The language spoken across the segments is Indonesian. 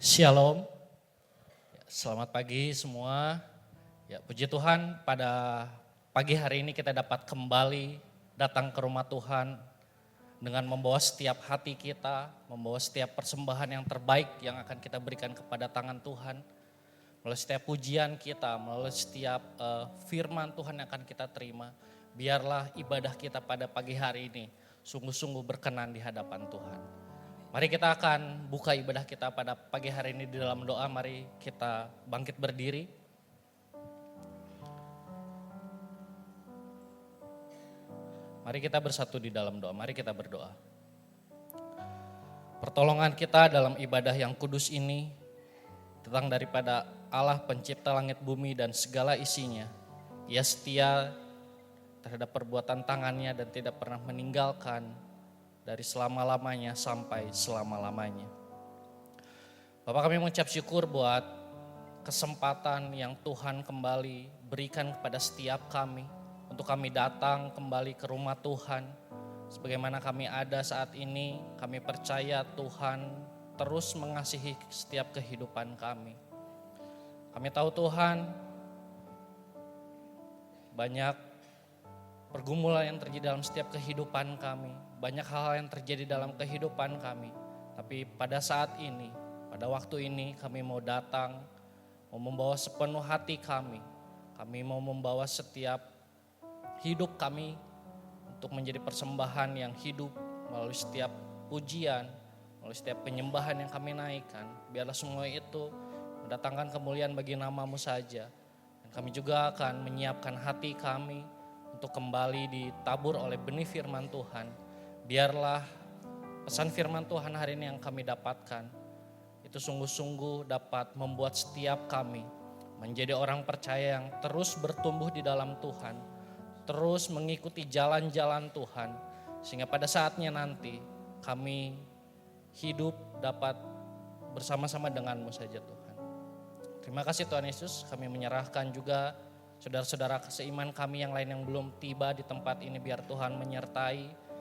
Shalom, selamat pagi semua. Ya, puji Tuhan, pada pagi hari ini kita dapat kembali datang ke rumah Tuhan dengan membawa setiap hati kita, membawa setiap persembahan yang terbaik yang akan kita berikan kepada tangan Tuhan. Melalui setiap pujian kita, melalui setiap firman Tuhan yang akan kita terima. Biarlah ibadah kita pada pagi hari ini sungguh-sungguh berkenan di hadapan Tuhan. Mari kita akan buka ibadah kita pada pagi hari ini di dalam doa. Mari kita bangkit berdiri. Mari kita bersatu di dalam doa, mari kita berdoa. Pertolongan kita dalam ibadah yang kudus ini datang daripada Allah pencipta langit bumi dan segala isinya. Ia setia terhadap perbuatan tangannya dan tidak pernah meninggalkan dari selama-lamanya sampai selama-lamanya. Bapak, kami mengucap syukur buat kesempatan yang Tuhan kembali berikan kepada setiap kami untuk kami datang kembali ke rumah Tuhan. Sebagaimana kami ada saat ini, kami percaya Tuhan terus mengasihi setiap kehidupan kami. Kami tahu Tuhan, banyak pergumulan yang terjadi dalam setiap kehidupan kami. Banyak hal yang terjadi dalam kehidupan kami. Tapi pada saat ini, pada waktu ini kami mau datang, mau membawa sepenuh hati kami. Kami mau membawa setiap hidup kami untuk menjadi persembahan yang hidup melalui setiap pujian, melalui setiap penyembahan yang kami naikkan. Biarlah semua itu mendatangkan kemuliaan bagi nama-Mu saja. Dan kami juga akan menyiapkan hati kami untuk kembali ditabur oleh benih firman Tuhan. Biarlah pesan firman Tuhan hari ini yang kami dapatkan itu sungguh-sungguh dapat membuat setiap kami menjadi orang percaya yang terus bertumbuh di dalam Tuhan, terus mengikuti jalan-jalan Tuhan, sehingga pada saatnya nanti kami hidup dapat bersama-sama dengan-Mu saja Tuhan. Terima kasih Tuhan Yesus, kami menyerahkan juga saudara-saudara seiman kami yang lain yang belum tiba di tempat ini, biar Tuhan menyertai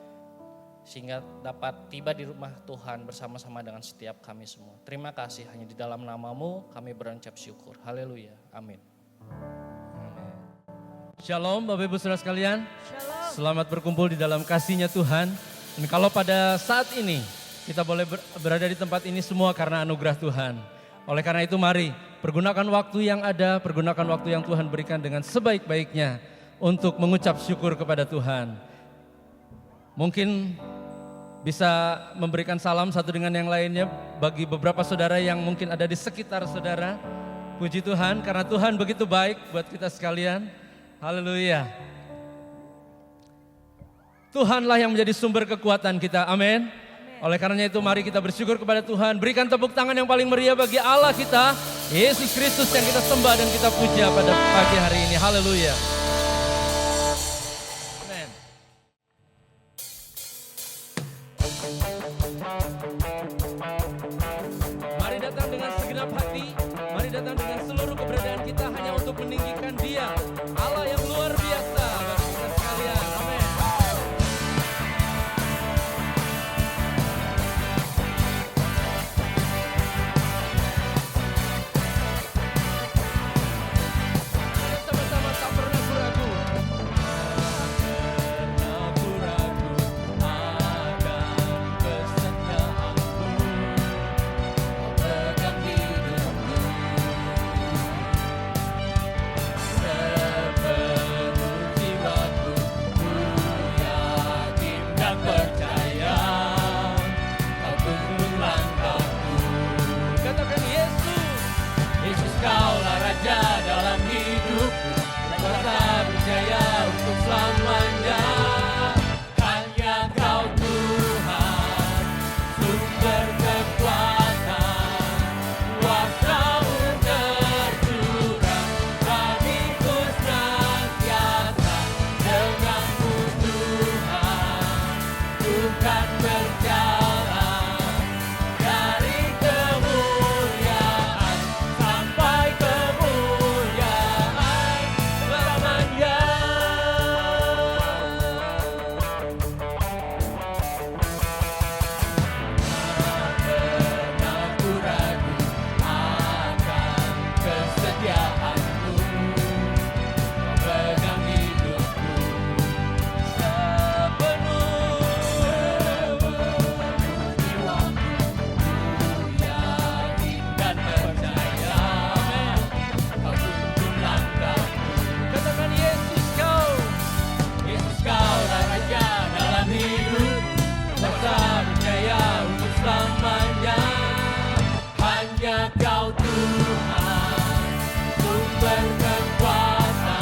sehingga dapat tiba di rumah Tuhan bersama-sama dengan setiap kami semua. Terima kasih, hanya di dalam nama-Mu kami berucap syukur. Haleluya, amin. Shalom Bapak Ibu Saudara sekalian. Shalom. Selamat berkumpul di dalam kasih-Nya Tuhan. Dan kalau pada saat ini kita boleh berada di tempat ini semua karena anugerah Tuhan. Oleh karena itu mari pergunakan waktu yang ada, pergunakan waktu yang Tuhan berikan dengan sebaik-baiknya untuk mengucap syukur kepada Tuhan. Mungkin bisa memberikan salam satu dengan yang lainnya bagi beberapa saudara yang mungkin ada di sekitar saudara. Puji Tuhan karena Tuhan begitu baik buat kita sekalian. Haleluya. Tuhanlah yang menjadi sumber kekuatan kita. Amin. Oleh karenanya itu mari kita bersyukur kepada Tuhan. Berikan tepuk tangan yang paling meriah bagi Allah kita, Yesus Kristus yang kita sembah dan kita puja pada pagi hari ini. Haleluya. Mari datang dengan segenap hati, mari datang dengan seluruh keberadaan kita hanya untuk meninggikan Dia, Allah yang luar biasa bagi kita sekalian. Amin. Sama-sama tak pernah ragu. hanya Kau Tuhan, sumber kekuatan,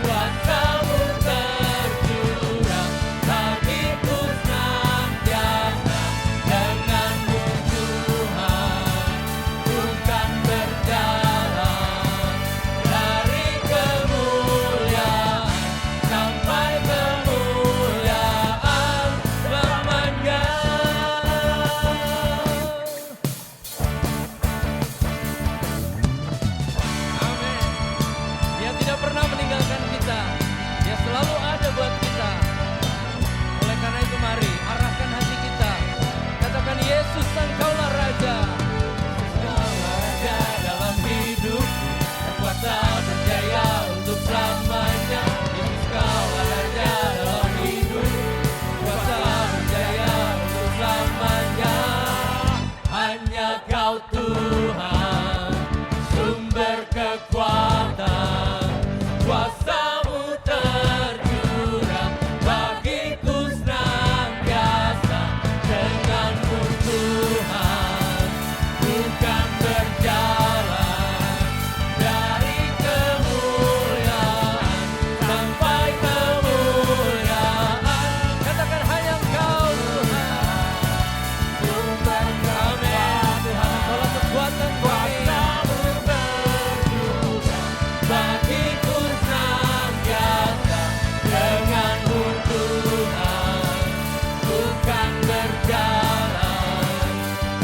kuasa-Mu tercurah bagiku senantiasa. Denganmu Tuhan, ku kan berjalan dari kemuliaan sampai kemuliaan lamanya. Amin. Dia tidak pernah meninggalkan kita. Dia selalu ada buat kita. Oleh karena itu mari arahkan hati kita. Katakan, Yesus Engkaulah Raja. Engkaulah Raja dalam hidup, berkuasa berjaya untuk selamanya. Yesus Engkaulah Raja dalam hidup, berkuasa berjaya untuk selamanya. Hanya Kau Tuhan, sumber kekuatan, kuasa-Mu tercurah bagiku senantiasa. Denganmu Tuhan, ku kan berjalan dari kemuliaan sampai kemuliaan. Katakan, hanya Engkau Tuhan, sumber kekuatan, Tuhan Engkaulah kekuatan kami. Bagiku senantiasa. Denganmu Tuhan, ku kan berjalan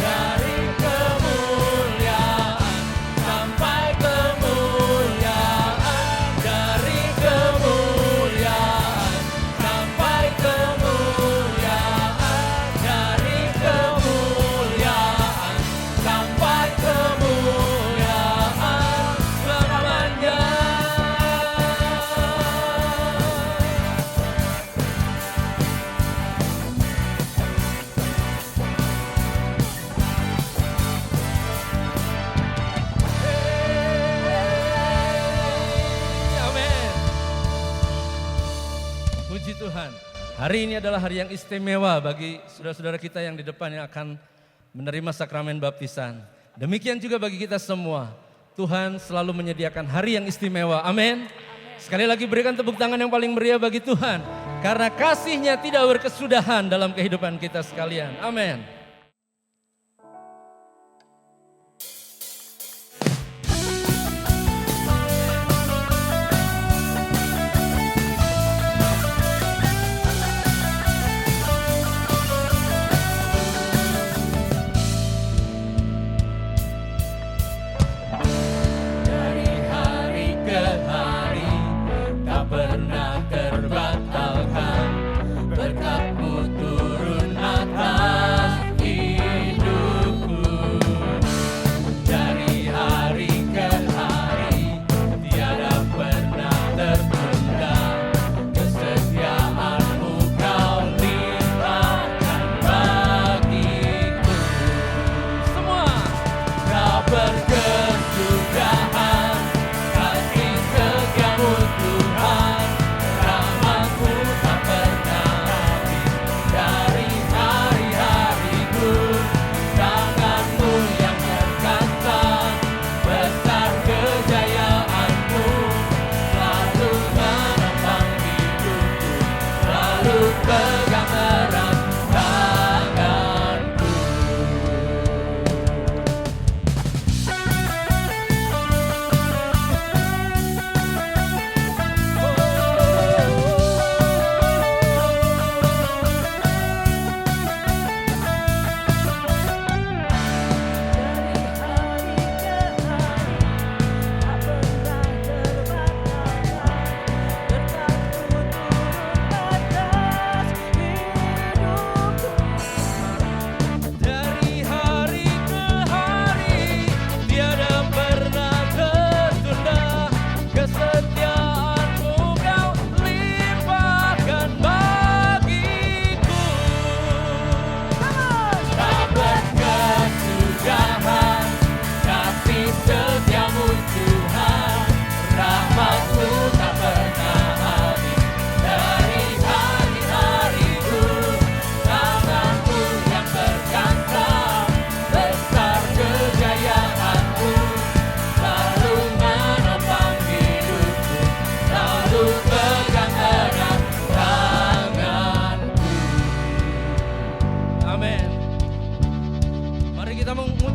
dari kemuliaan sampai kemuliaan, dari kemuliaan sampai kemuliaan, dari kemuliaan sampai kemuliaan selamanya. Amin. Puji Tuhan. Hari ini adalah hari yang istimewa bagi saudara-saudara kita yang di depan yang akan menerima sakramen baptisan. Demikian juga bagi kita semua. Tuhan selalu menyediakan hari yang istimewa. Amin. Sekali lagi berikan tepuk tangan yang paling meriah bagi Tuhan. Karena kasih-Nya tidak berkesudahan dalam kehidupan kita sekalian. Amin. Dari hari ke hari tak pernah terbatalkan, berkat-Mu turun atas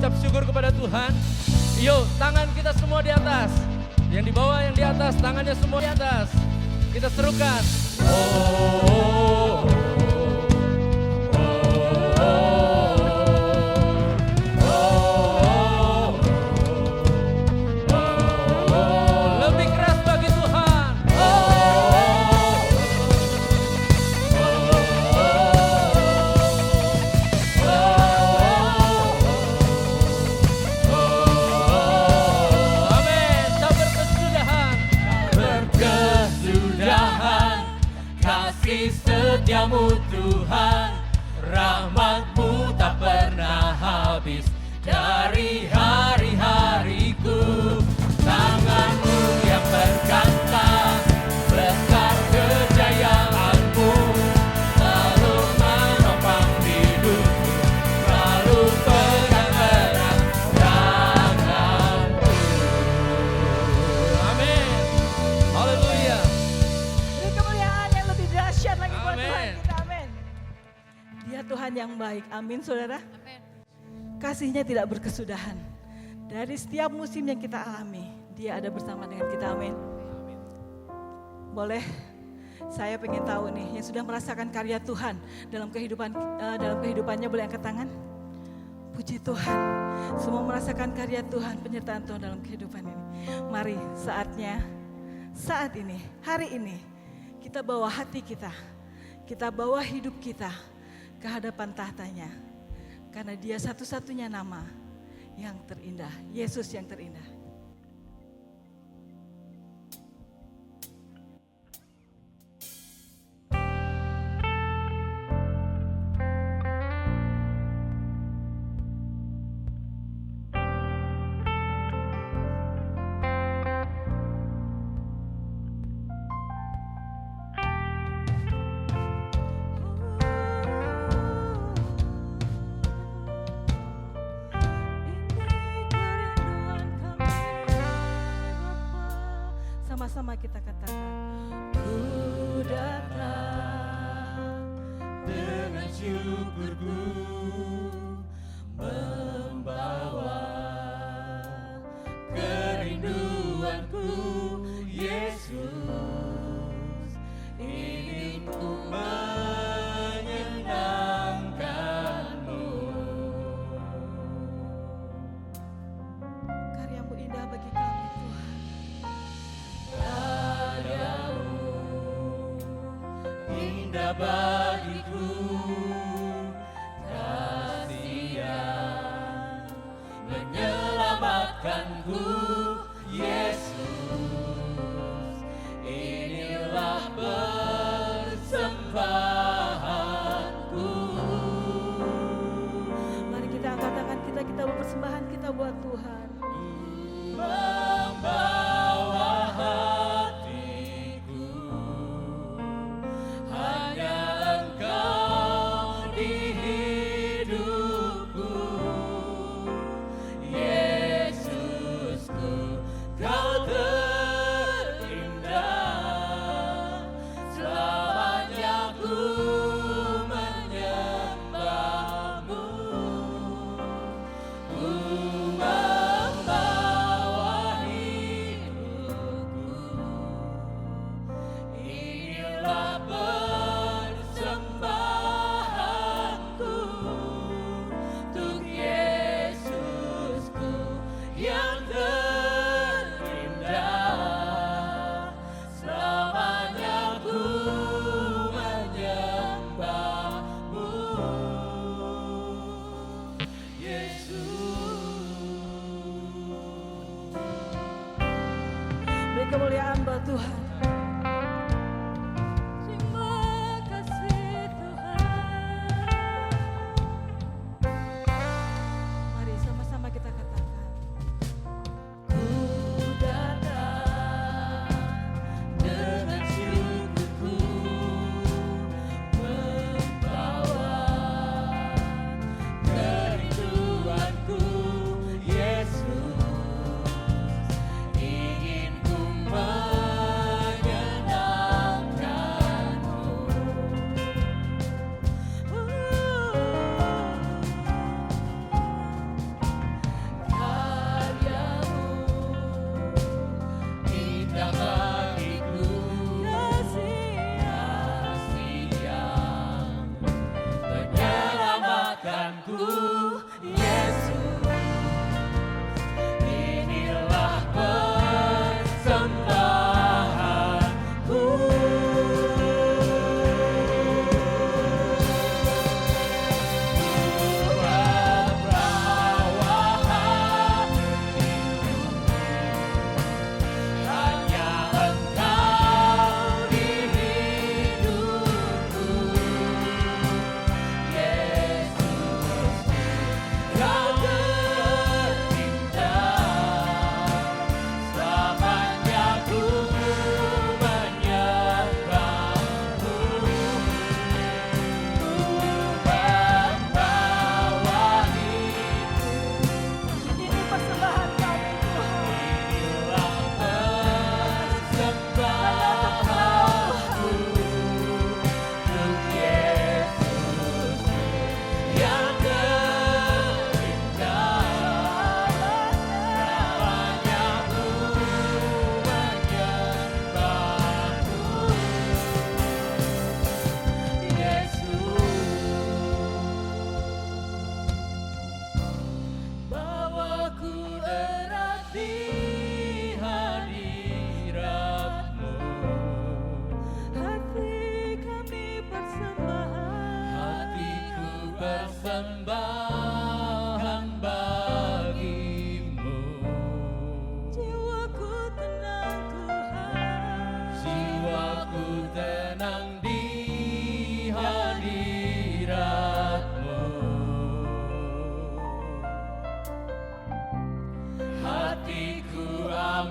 mengucap syukur kepada Tuhan. Yuk, tangan kita semua di atas. Yang di bawah, yang di atas, tangannya semua di atas. Kita serukan. Oh. Setiamu Tuhan, rahmat-Mu tak pernah habis dari hari-hariku. Tangan-Mu yang berkata, besar kejayaan-Mu, selalu menopang hidupku, selalu pegang erat tangan-Mu. Amin. Haleluya. Beri kemuliaan yang lebih dahsyat lagi buat Tuhan kita, amin. Dia Tuhan yang baik, amin saudara. Amin. Kasihnya tidak berkesudahan. Dari setiap musim yang kita alami, dia ada bersama dengan kita, amin. Boleh, saya pengen tahu nih, yang sudah merasakan karya Tuhan dalam kehidupannya boleh angkat tangan. Puji Tuhan, semua merasakan karya Tuhan, penyertaan Tuhan dalam kehidupan ini. Mari saatnya, saat ini, hari ini, kita bawa hati kita bawa hidup kita ke hadapan tahtanya. Karena dia satu-satunya nama yang terindah, Yesus yang terindah. Sama-sama kita katakan, ku datang Dengan syukurku membawa kerinduanku, Yesus, ingin ku menyenangkan-Mu. karyamu indah bagi kami Tuhan. Karya-Mu indah bagiku, kasih yang menyelamatkanku, Yesus, inilah persembahanku. Mari kita angkat tangan kita berpersembahan kita buat Tuhan. Membawa hatiku, hanya Engkau di hidupku, Yesusku, Kau terindah, selamanya ku menyembah-Mu. Ku membawa hidupku, inilah persembahanku untuk Yesusku yang terindah, selamanya ku menyembah-Mu, Yesus. Beri kemuliaan buat Tuhan. Terima kasih Tuhan. Mari sama-sama kita katakan. Ku datang dengan syukurku membawa kerinduanku, Yesus, ingin ku menyenangkan-Mu.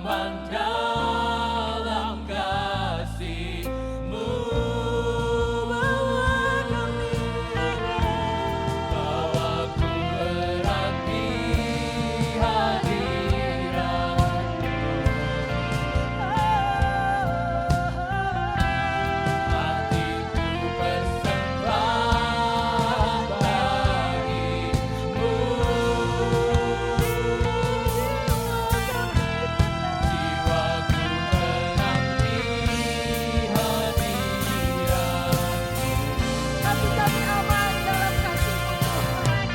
aman dalam kasih-Mu. Bawaku erat di hadirat-Mu. Hatiku bersembah bagimu. Jiwaku tenang di hadirat-Mu. Hati kami aman dalam kasih-Mu Tuhan.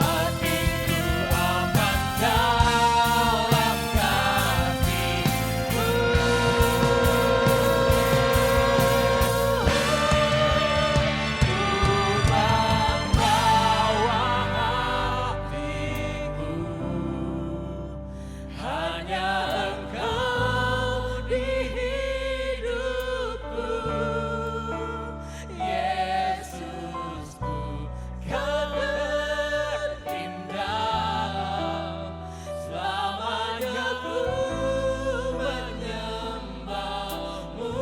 Hatiku aman dalam kasih-Mu. Membawa hatiku, hanya Engkau di hidupku. Yesusku, Kau terindah, selamanya ku menyembah-Mu.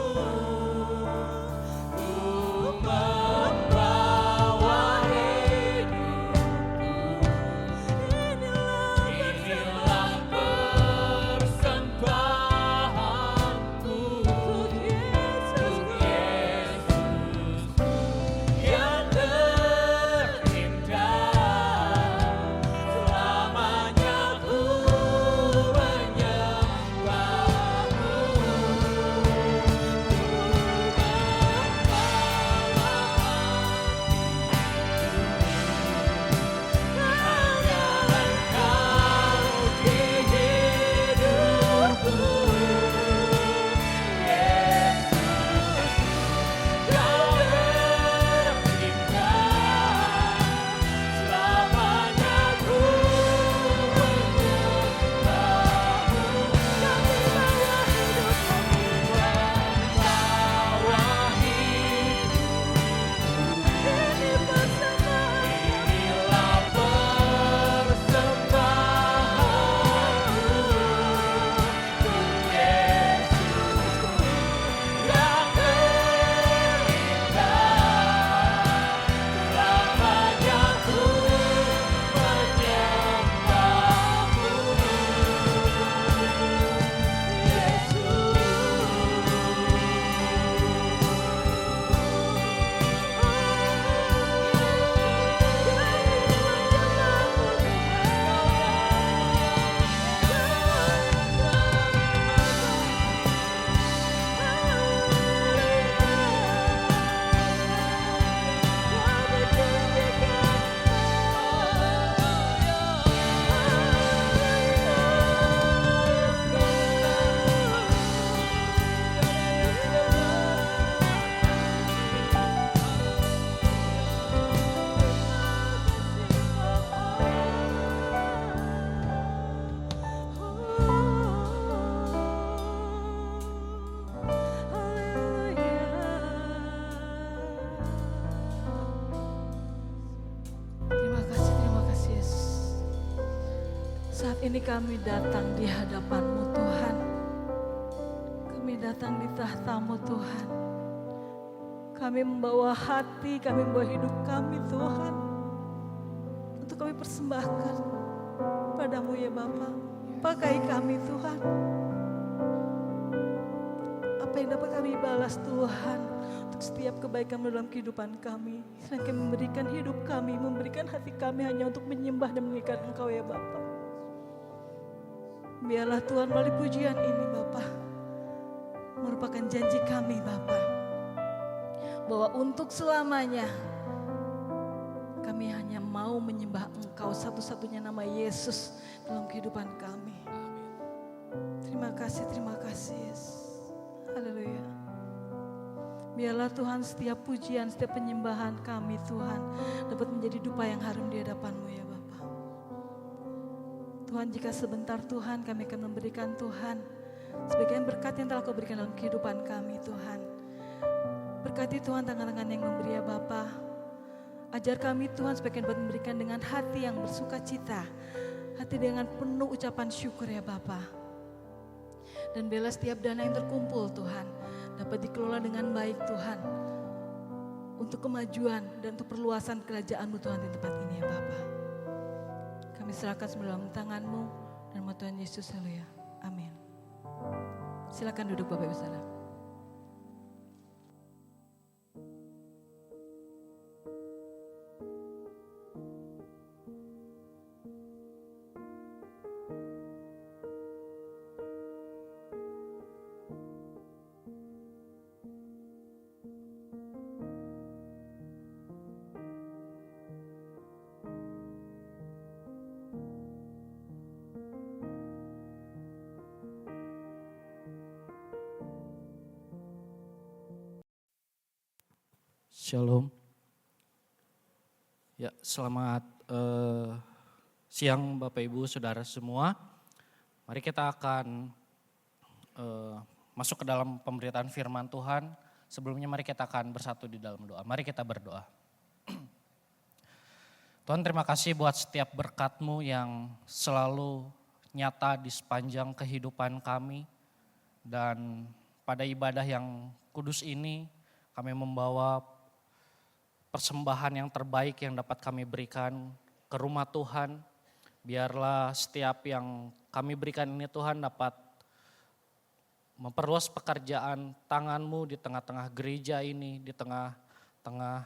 Ku membawa hidupku, inilah persembahanku untuk Yesus yang terindah, selamanya ku menyembah-Mu. Hanya Engkau di hidupku. Yesus, Kau terindah, selamanya ku menyembah-Mu. Membawa hidupku, inilah persembahanku untuk Yesus yang terindah, selamanya ku menyembah-Mu. Terima kasih Yesus. Saat ini kami datang di hadapan-Mu Tuhan. Kami datang di tahta-Mu Tuhan. Kami membawa hati, kami membawa hidup kami Tuhan. Untuk kami persembahkan padamu ya Bapa. Pakai kami Tuhan. Apa yang dapat kami balas Tuhan untuk setiap kebaikan dalam kehidupan kami. Dan kami memberikan hidup kami, memberikan hati kami hanya untuk menyembah dan mengikat Engkau ya Bapa. Biarlah Tuhan melalui pujian ini Bapa, merupakan janji kami Bapa, bahwa untuk selamanya kami hanya mau menyembah Engkau satu-satunya nama Yesus dalam kehidupan kami. Terima kasih Yesus. Haleluya. Biarlah Tuhan setiap pujian, setiap penyembahan kami Tuhan dapat menjadi dupa yang harum di hadapan-Mu ya Bapa. Tuhan, jika sebentar Tuhan kami akan memberikan Tuhan sebagian berkat yang telah Kau berikan dalam kehidupan kami Tuhan. Berkati Tuhan tangan-tangan yang memberi ya Bapa. Ajar kami Tuhan supaya kami dapat memberikan dengan hati yang bersuka cita, hati dengan penuh ucapan syukur ya Bapa. Dan biarlah setiap dana yang terkumpul Tuhan dapat dikelola dengan baik Tuhan. Untuk kemajuan dan untuk perluasan kerajaan-Mu Tuhan di tempat ini ya Bapa. Kami serahkan semua dalam tangan-Mu dan nama Tuhan Yesus, haleluya. Amin. Silakan duduk Bapak Ibu Saudara. Shalom. Ya, selamat siang Bapak Ibu Saudara semua. Mari kita akan masuk ke dalam pemberitaan firman Tuhan. Sebelumnya mari kita akan bersatu di dalam doa. Mari kita berdoa. Tuhan, terima kasih buat setiap berkat-Mu yang selalu nyata di sepanjang kehidupan kami. Dan pada ibadah yang kudus ini kami membawa persembahan yang terbaik yang dapat kami berikan ke rumah Tuhan. Biarlah setiap yang kami berikan ini Tuhan dapat memperluas pekerjaan tangan-Mu di tengah-tengah gereja ini, di tengah-tengah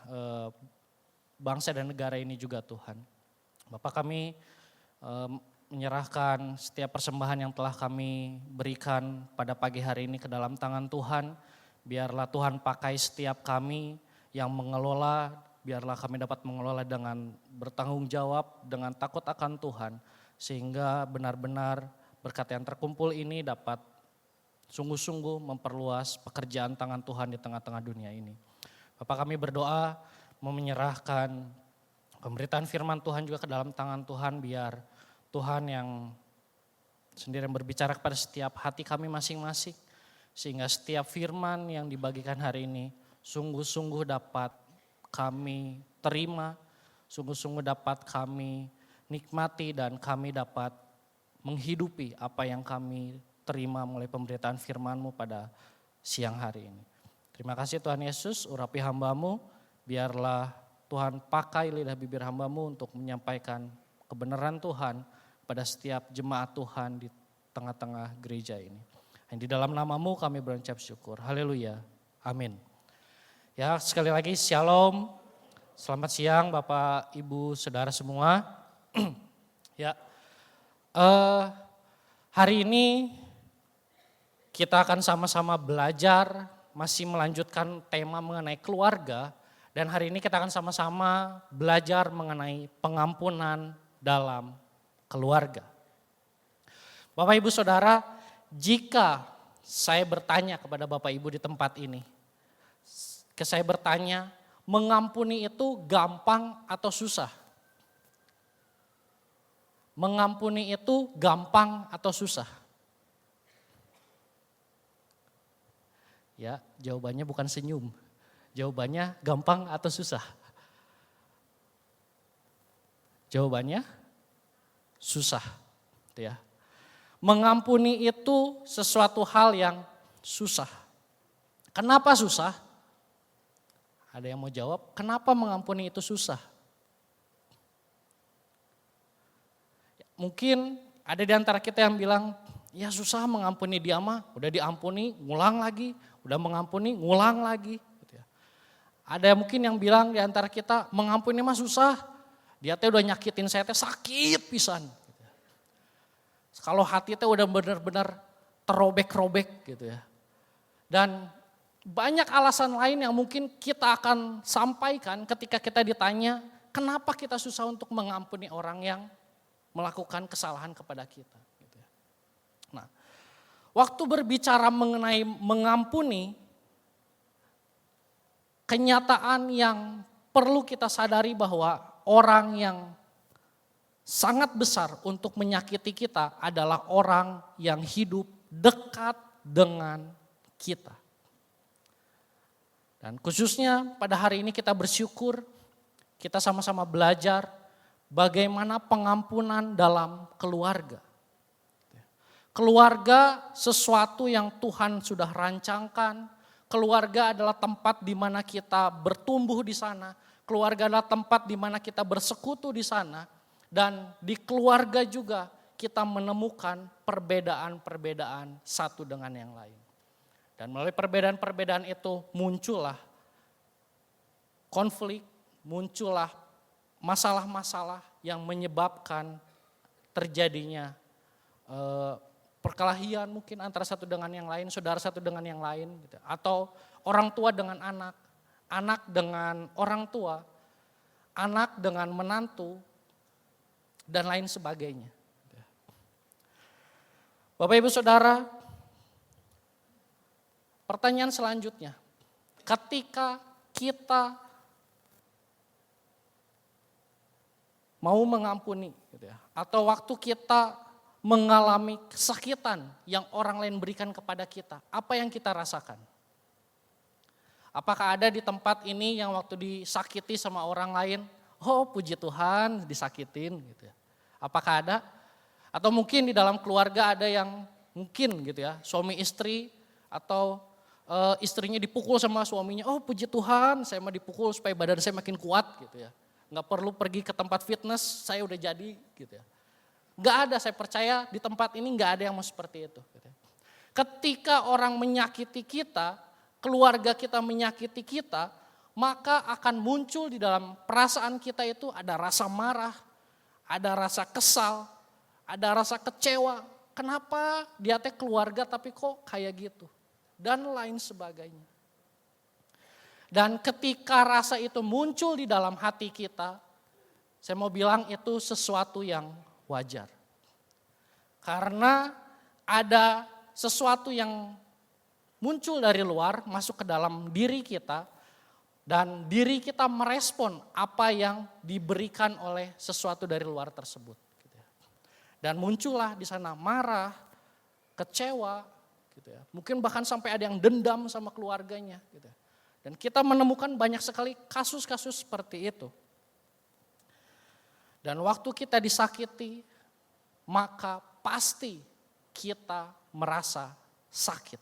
bangsa dan negara ini juga Tuhan. Bapak, kami menyerahkan setiap persembahan yang telah kami berikan pada pagi hari ini ke dalam tangan Tuhan. Biarlah Tuhan pakai setiap kami yang mengelola, biarlah kami dapat mengelola dengan bertanggung jawab, dengan takut akan Tuhan. Sehingga benar-benar berkat yang terkumpul ini dapat sungguh-sungguh memperluas pekerjaan tangan Tuhan di tengah-tengah dunia ini. Bapak, kami berdoa menyerahkan pemberitaan firman Tuhan juga ke dalam tangan Tuhan, biar Tuhan yang sendiri yang berbicara kepada setiap hati kami masing-masing. Sehingga setiap firman yang dibagikan hari ini sungguh-sungguh dapat kami terima, sungguh-sungguh dapat kami nikmati dan kami dapat menghidupi apa yang kami terima mulai pemberitaan firman-Mu pada siang hari ini. Terima kasih Tuhan Yesus, urapi hamba-Mu, biarlah Tuhan pakai lidah bibir hamba-Mu untuk menyampaikan kebenaran Tuhan pada setiap jemaat Tuhan di tengah-tengah gereja ini. Di dalam nama-Mu kami berucap syukur, haleluya, amin. Ya, sekali lagi shalom, selamat siang Bapak Ibu Saudara semua. Ya, hari ini kita akan sama-sama belajar, masih melanjutkan tema mengenai keluarga. Dan hari ini kita akan sama-sama belajar mengenai pengampunan dalam keluarga. Bapak Ibu Saudara, jika saya bertanya kepada Bapak Ibu di tempat ini, saya bertanya, mengampuni itu gampang atau susah? Mengampuni itu gampang atau susah? Ya, jawabannya bukan senyum. Jawabannya gampang atau susah? Jawabannya susah. Ya. Mengampuni itu sesuatu hal yang susah. Kenapa susah? Ada yang mau jawab, kenapa mengampuni itu susah? Mungkin ada di antara kita yang bilang, ya susah mengampuni dia mah, udah diampuni, ngulang lagi, udah mengampuni, ngulang lagi. Ada mungkin yang bilang di antara kita, mengampuni mah susah, dia teh udah nyakitin saya teh sakit pisan. Kalau hati teh udah benar-benar terobek-robek gitu ya. Dan banyak alasan lain yang mungkin kita akan sampaikan ketika kita ditanya, kenapa kita susah untuk mengampuni orang yang melakukan kesalahan kepada kita. Nah, waktu berbicara mengenai mengampuni, kenyataan yang perlu kita sadari bahwa orang yang sangat besar untuk menyakiti kita adalah orang yang hidup dekat dengan kita. Dan khususnya pada hari ini kita bersyukur, kita sama-sama belajar bagaimana pengampunan dalam keluarga. Keluarga sesuatu yang Tuhan sudah rancangkan. Keluarga adalah tempat di mana kita bertumbuh di sana. Keluarga adalah tempat di mana kita bersekutu di sana. Dan di keluarga juga kita menemukan perbedaan-perbedaan satu dengan yang lain. Dan melalui perbedaan-perbedaan itu muncullah konflik, muncullah masalah-masalah yang menyebabkan terjadinya perkelahian mungkin antara satu dengan yang lain, saudara satu dengan yang lain, gitu. Atau orang tua dengan anak, anak dengan orang tua, anak dengan menantu, dan lain sebagainya. Bapak Ibu Saudara, pertanyaan selanjutnya, ketika kita mau mengampuni, gitu ya, atau waktu kita mengalami kesakitan yang orang lain berikan kepada kita, apa yang kita rasakan? Apakah ada di tempat ini yang waktu disakiti sama orang lain, oh puji Tuhan disakitin gitu ya. Apakah ada? Atau mungkin di dalam keluarga ada yang mungkin gitu ya, suami istri atau istrinya dipukul sama suaminya, oh puji Tuhan saya mau dipukul supaya badan saya makin kuat gitu ya. Nggak perlu pergi ke tempat fitness, saya udah jadi gitu ya. Nggak ada, saya percaya di tempat ini nggak ada yang mau seperti itu. Ketika orang menyakiti kita, keluarga kita menyakiti kita, maka akan muncul di dalam perasaan kita itu ada rasa marah, ada rasa kesal, ada rasa kecewa. Kenapa dia teh keluarga tapi kok kayak gitu? Dan lain sebagainya. Dan ketika rasa itu muncul di dalam hati kita, saya mau bilang itu sesuatu yang wajar. Karena ada sesuatu yang muncul dari luar, masuk ke dalam diri kita, dan diri kita merespon apa yang diberikan oleh sesuatu dari luar tersebut. Dan muncullah di sana marah, kecewa, gitu ya. Mungkin bahkan sampai ada yang dendam sama keluarganya. Gitu ya. Dan kita menemukan banyak sekali kasus-kasus seperti itu. Dan waktu kita disakiti, maka pasti kita merasa sakit.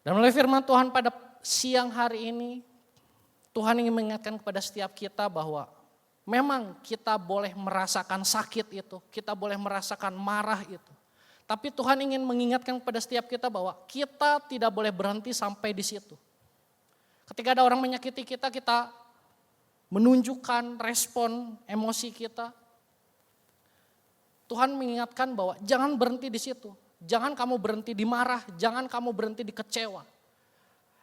Dan melalui firman Tuhan pada siang hari ini, Tuhan ingin mengingatkan kepada setiap kita bahwa memang kita boleh merasakan sakit itu, kita boleh merasakan marah itu. Tapi Tuhan ingin mengingatkan kepada setiap kita bahwa kita tidak boleh berhenti sampai di situ. Ketika ada orang menyakiti kita, kita menunjukkan respon emosi kita. Tuhan mengingatkan bahwa jangan berhenti di situ. Jangan kamu berhenti di marah, jangan kamu berhenti di kecewa.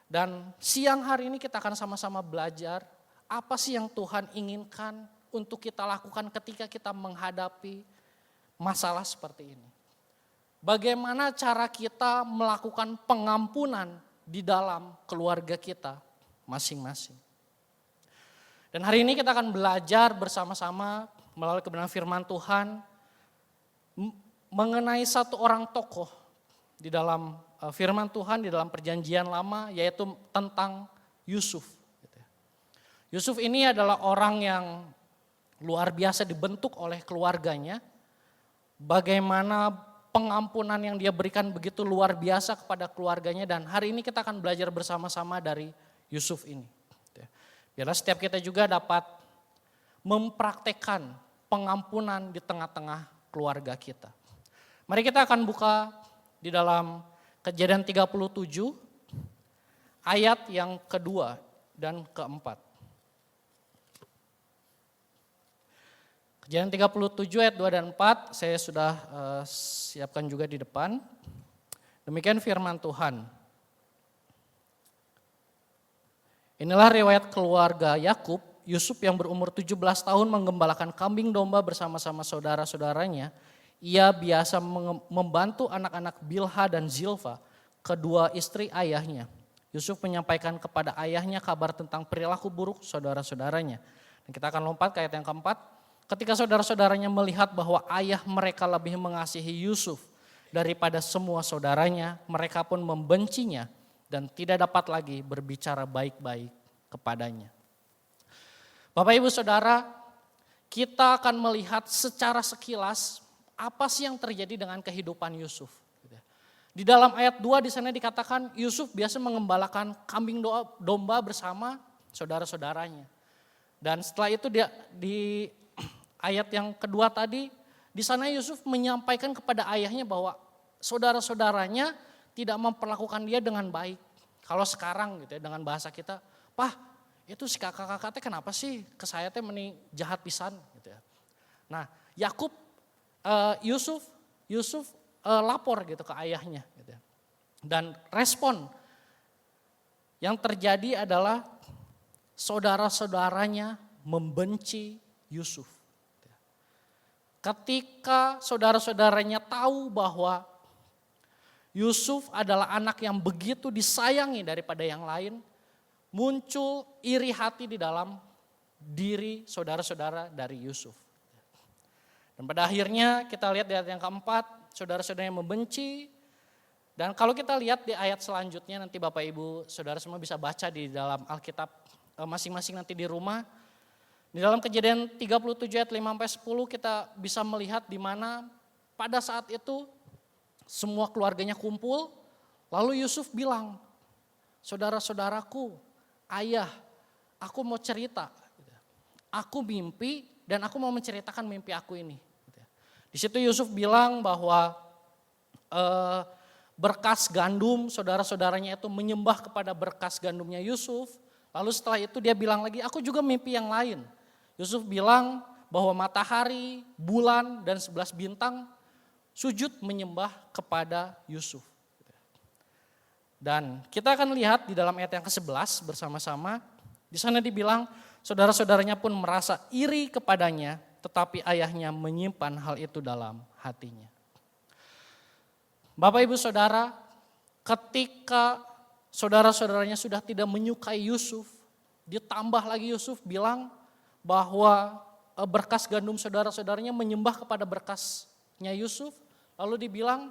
Dan siang hari ini kita akan sama-sama belajar apa sih yang Tuhan inginkan untuk kita lakukan ketika kita menghadapi masalah seperti ini. Bagaimana cara kita melakukan pengampunan di dalam keluarga kita masing-masing. Dan hari ini kita akan belajar bersama-sama melalui kebenaran firman Tuhan mengenai satu orang tokoh di dalam firman Tuhan di dalam perjanjian lama, yaitu tentang Yusuf. Yusuf ini adalah orang yang luar biasa dibentuk oleh keluarganya. Bagaimana pengampunan yang dia berikan begitu luar biasa kepada keluarganya, dan hari ini kita akan belajar bersama-sama dari Yusuf ini. Biarlah setiap kita juga dapat mempraktekkan pengampunan di tengah-tengah keluarga kita. Mari kita akan buka di dalam Kejadian 37 ayat yang kedua dan keempat. Kejadian 37 ayat 2 dan 4 saya sudah siapkan juga di depan. Demikian firman Tuhan. Inilah riwayat keluarga Yakub. Yusuf yang berumur 17 tahun menggembalakan kambing domba bersama-sama saudara-saudaranya. Ia biasa membantu anak-anak Bilha dan Zilfa, kedua istri ayahnya. Yusuf menyampaikan kepada ayahnya kabar tentang perilaku buruk saudara-saudaranya. Dan kita akan lompat ke ayat yang keempat. Ketika saudara-saudaranya melihat bahwa ayah mereka lebih mengasihi Yusuf daripada semua saudaranya, mereka pun membencinya dan tidak dapat lagi berbicara baik-baik kepadanya. Bapak Ibu Saudara, kita akan melihat secara sekilas apa sih yang terjadi dengan kehidupan Yusuf. Di dalam ayat 2 di sana dikatakan Yusuf biasa mengembalakan kambing domba bersama saudara-saudaranya. Dan setelah itu dia, di ayat yang kedua tadi, di sana Yusuf menyampaikan kepada ayahnya bahwa saudara-saudaranya tidak memperlakukan dia dengan baik. Kalau sekarang gitu ya, dengan bahasa kita, "Pah, itu si kakak-kakak teh kenapa sih ke saya teh meni jahat pisan?" gitu ya. Nah, Yusuf lapor gitu ke ayahnya gitu ya. Dan respon yang terjadi adalah saudara-saudaranya membenci Yusuf. Ketika saudara-saudaranya tahu bahwa Yusuf adalah anak yang begitu disayangi daripada yang lain, muncul iri hati di dalam diri saudara-saudara dari Yusuf. Dan pada akhirnya kita lihat di ayat yang keempat, saudara-saudaranya membenci. Dan kalau kita lihat di ayat selanjutnya, nanti Bapak Ibu Saudara semua bisa baca di dalam Alkitab masing-masing nanti di rumah. Di dalam Kejadian 37 ayat 5-10 kita bisa melihat di mana pada saat itu semua keluarganya kumpul, lalu Yusuf bilang, "Saudara-saudaraku, ayah, aku mau cerita. Aku mimpi dan aku mau menceritakan mimpi aku ini." Di situ Yusuf bilang bahwa berkas gandum, saudara-saudaranya itu menyembah kepada berkas gandumnya Yusuf. Lalu setelah itu dia bilang lagi, "Aku juga mimpi yang lain." Yusuf bilang bahwa matahari, bulan, dan 11 bintang sujud menyembah kepada Yusuf. Dan kita akan lihat di dalam ayat yang ke-11 bersama-sama, di sana dibilang saudara-saudaranya pun merasa iri kepadanya, tetapi ayahnya menyimpan hal itu dalam hatinya. Bapak Ibu Saudara, ketika saudara-saudaranya sudah tidak menyukai Yusuf, ditambah lagi Yusuf bilang bahwa berkas gandum saudara-saudaranya menyembah kepada berkasnya Yusuf, lalu dibilang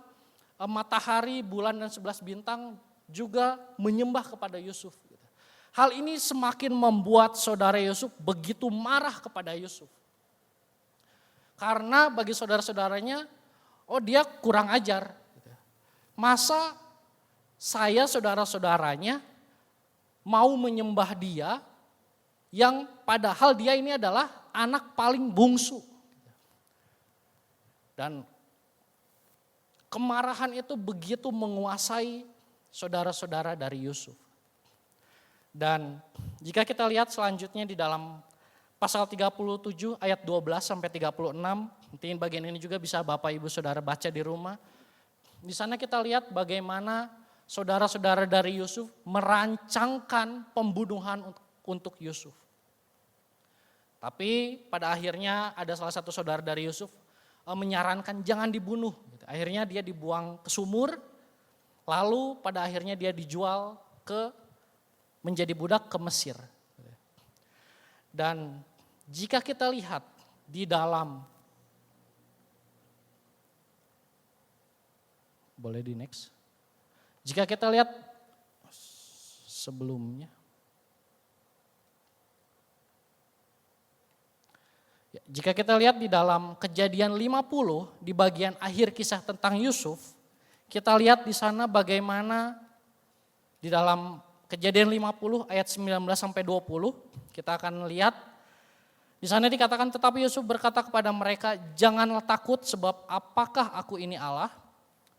matahari, bulan, dan 11 bintang juga menyembah kepada Yusuf. Hal ini semakin membuat saudara Yusuf begitu marah kepada Yusuf. Karena bagi saudara-saudaranya, dia kurang ajar. Masa saya saudara-saudaranya mau menyembah dia yang padahal dia ini adalah anak paling bungsu. Dan kemarahan itu begitu menguasai saudara-saudara dari Yusuf. Dan jika kita lihat selanjutnya di dalam pasal 37 ayat 12 sampai 36, nanti bagian ini juga bisa Bapak Ibu Saudara baca di rumah. Di sana kita lihat bagaimana saudara-saudara dari Yusuf merancangkan pembunuhan untuk Yusuf. Tapi pada akhirnya ada salah satu saudara dari Yusuf menyarankan jangan dibunuh. Akhirnya dia dibuang ke sumur, lalu pada akhirnya dia dijual menjadi budak ke Mesir. Dan jika kita lihat di dalam, boleh di next. Jika kita lihat sebelumnya, jika kita lihat di dalam Kejadian 50 di bagian akhir kisah tentang Yusuf, kita lihat di sana bagaimana di dalam Kejadian 50 ayat 19 sampai 20, kita akan lihat di sana dikatakan, tetapi Yusuf berkata kepada mereka, "Janganlah takut, sebab apakah aku ini Allah?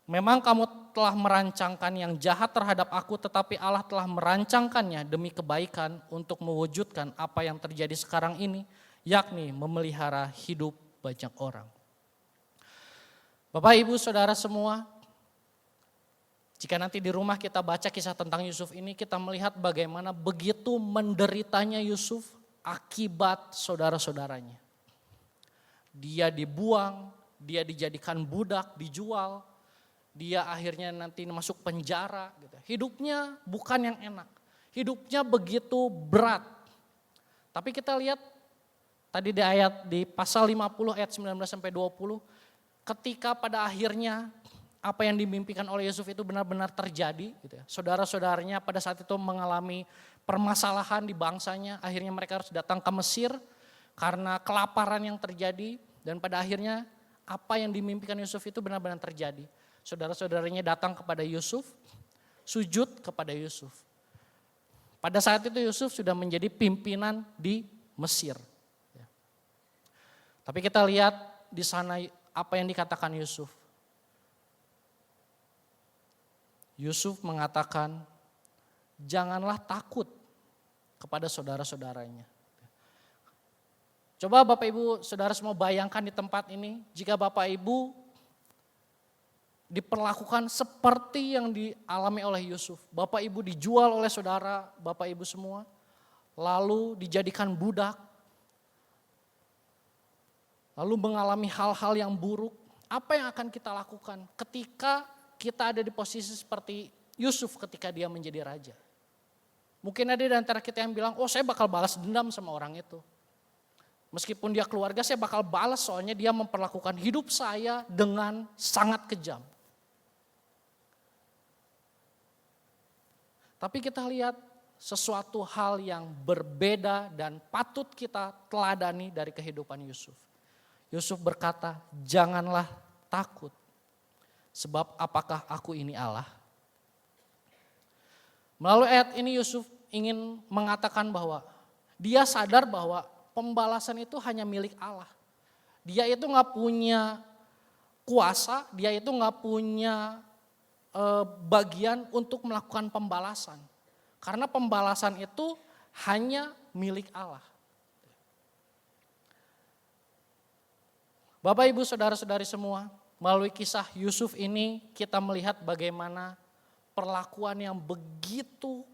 Memang kamu telah merancangkan yang jahat terhadap aku, tetapi Allah telah merancangkannya demi kebaikan untuk mewujudkan apa yang terjadi sekarang ini, yakni memelihara hidup banyak orang." Bapak Ibu Saudara semua, jika nanti di rumah kita baca kisah tentang Yusuf ini, kita melihat bagaimana begitu menderitanya Yusuf akibat saudara-saudaranya. Dia dibuang, dia dijadikan budak, dijual, dia akhirnya nanti masuk penjara. Hidupnya bukan yang enak, hidupnya begitu berat. Tapi kita lihat tadi di pasal 50 ayat 19 sampai 20, ketika pada akhirnya apa yang dimimpikan oleh Yusuf itu benar-benar terjadi. Saudara-saudaranya pada saat itu mengalami permasalahan di bangsanya, akhirnya mereka harus datang ke Mesir. karena kelaparan yang terjadi, dan pada akhirnya apa yang dimimpikan Yusuf itu benar-benar terjadi. Saudara-saudaranya datang kepada Yusuf, sujud kepada Yusuf. Pada saat itu Yusuf sudah menjadi pimpinan di Mesir. Tapi kita lihat di sana apa yang dikatakan Yusuf. Yusuf mengatakan, janganlah takut kepada saudara-saudaranya. Coba Bapak Ibu Saudara semua bayangkan di tempat ini, jika Bapak Ibu diperlakukan seperti yang dialami oleh Yusuf. Bapak Ibu dijual oleh saudara, Bapak Ibu semua, lalu dijadikan budak, lalu mengalami hal-hal yang buruk. Apa yang akan kita lakukan ketika kita ada di posisi seperti Yusuf ketika dia menjadi raja? Mungkin ada di antara kita yang bilang, oh saya bakal balas dendam sama orang itu. Meskipun dia keluarga, saya bakal balas soalnya dia memperlakukan hidup saya dengan sangat kejam. Tapi kita lihat sesuatu hal yang berbeda dan patut kita teladani dari kehidupan Yusuf. Yusuf berkata, janganlah takut, sebab apakah aku ini Allah? Melalui ayat ini Yusuf ingin mengatakan bahwa dia sadar bahwa pembalasan itu hanya milik Allah. Dia itu gak punya kuasa, dia itu gak punya bagian untuk melakukan pembalasan. Karena pembalasan itu hanya milik Allah. Bapak Ibu Saudara-saudari semua, melalui kisah Yusuf ini kita melihat bagaimana perlakuan yang begitu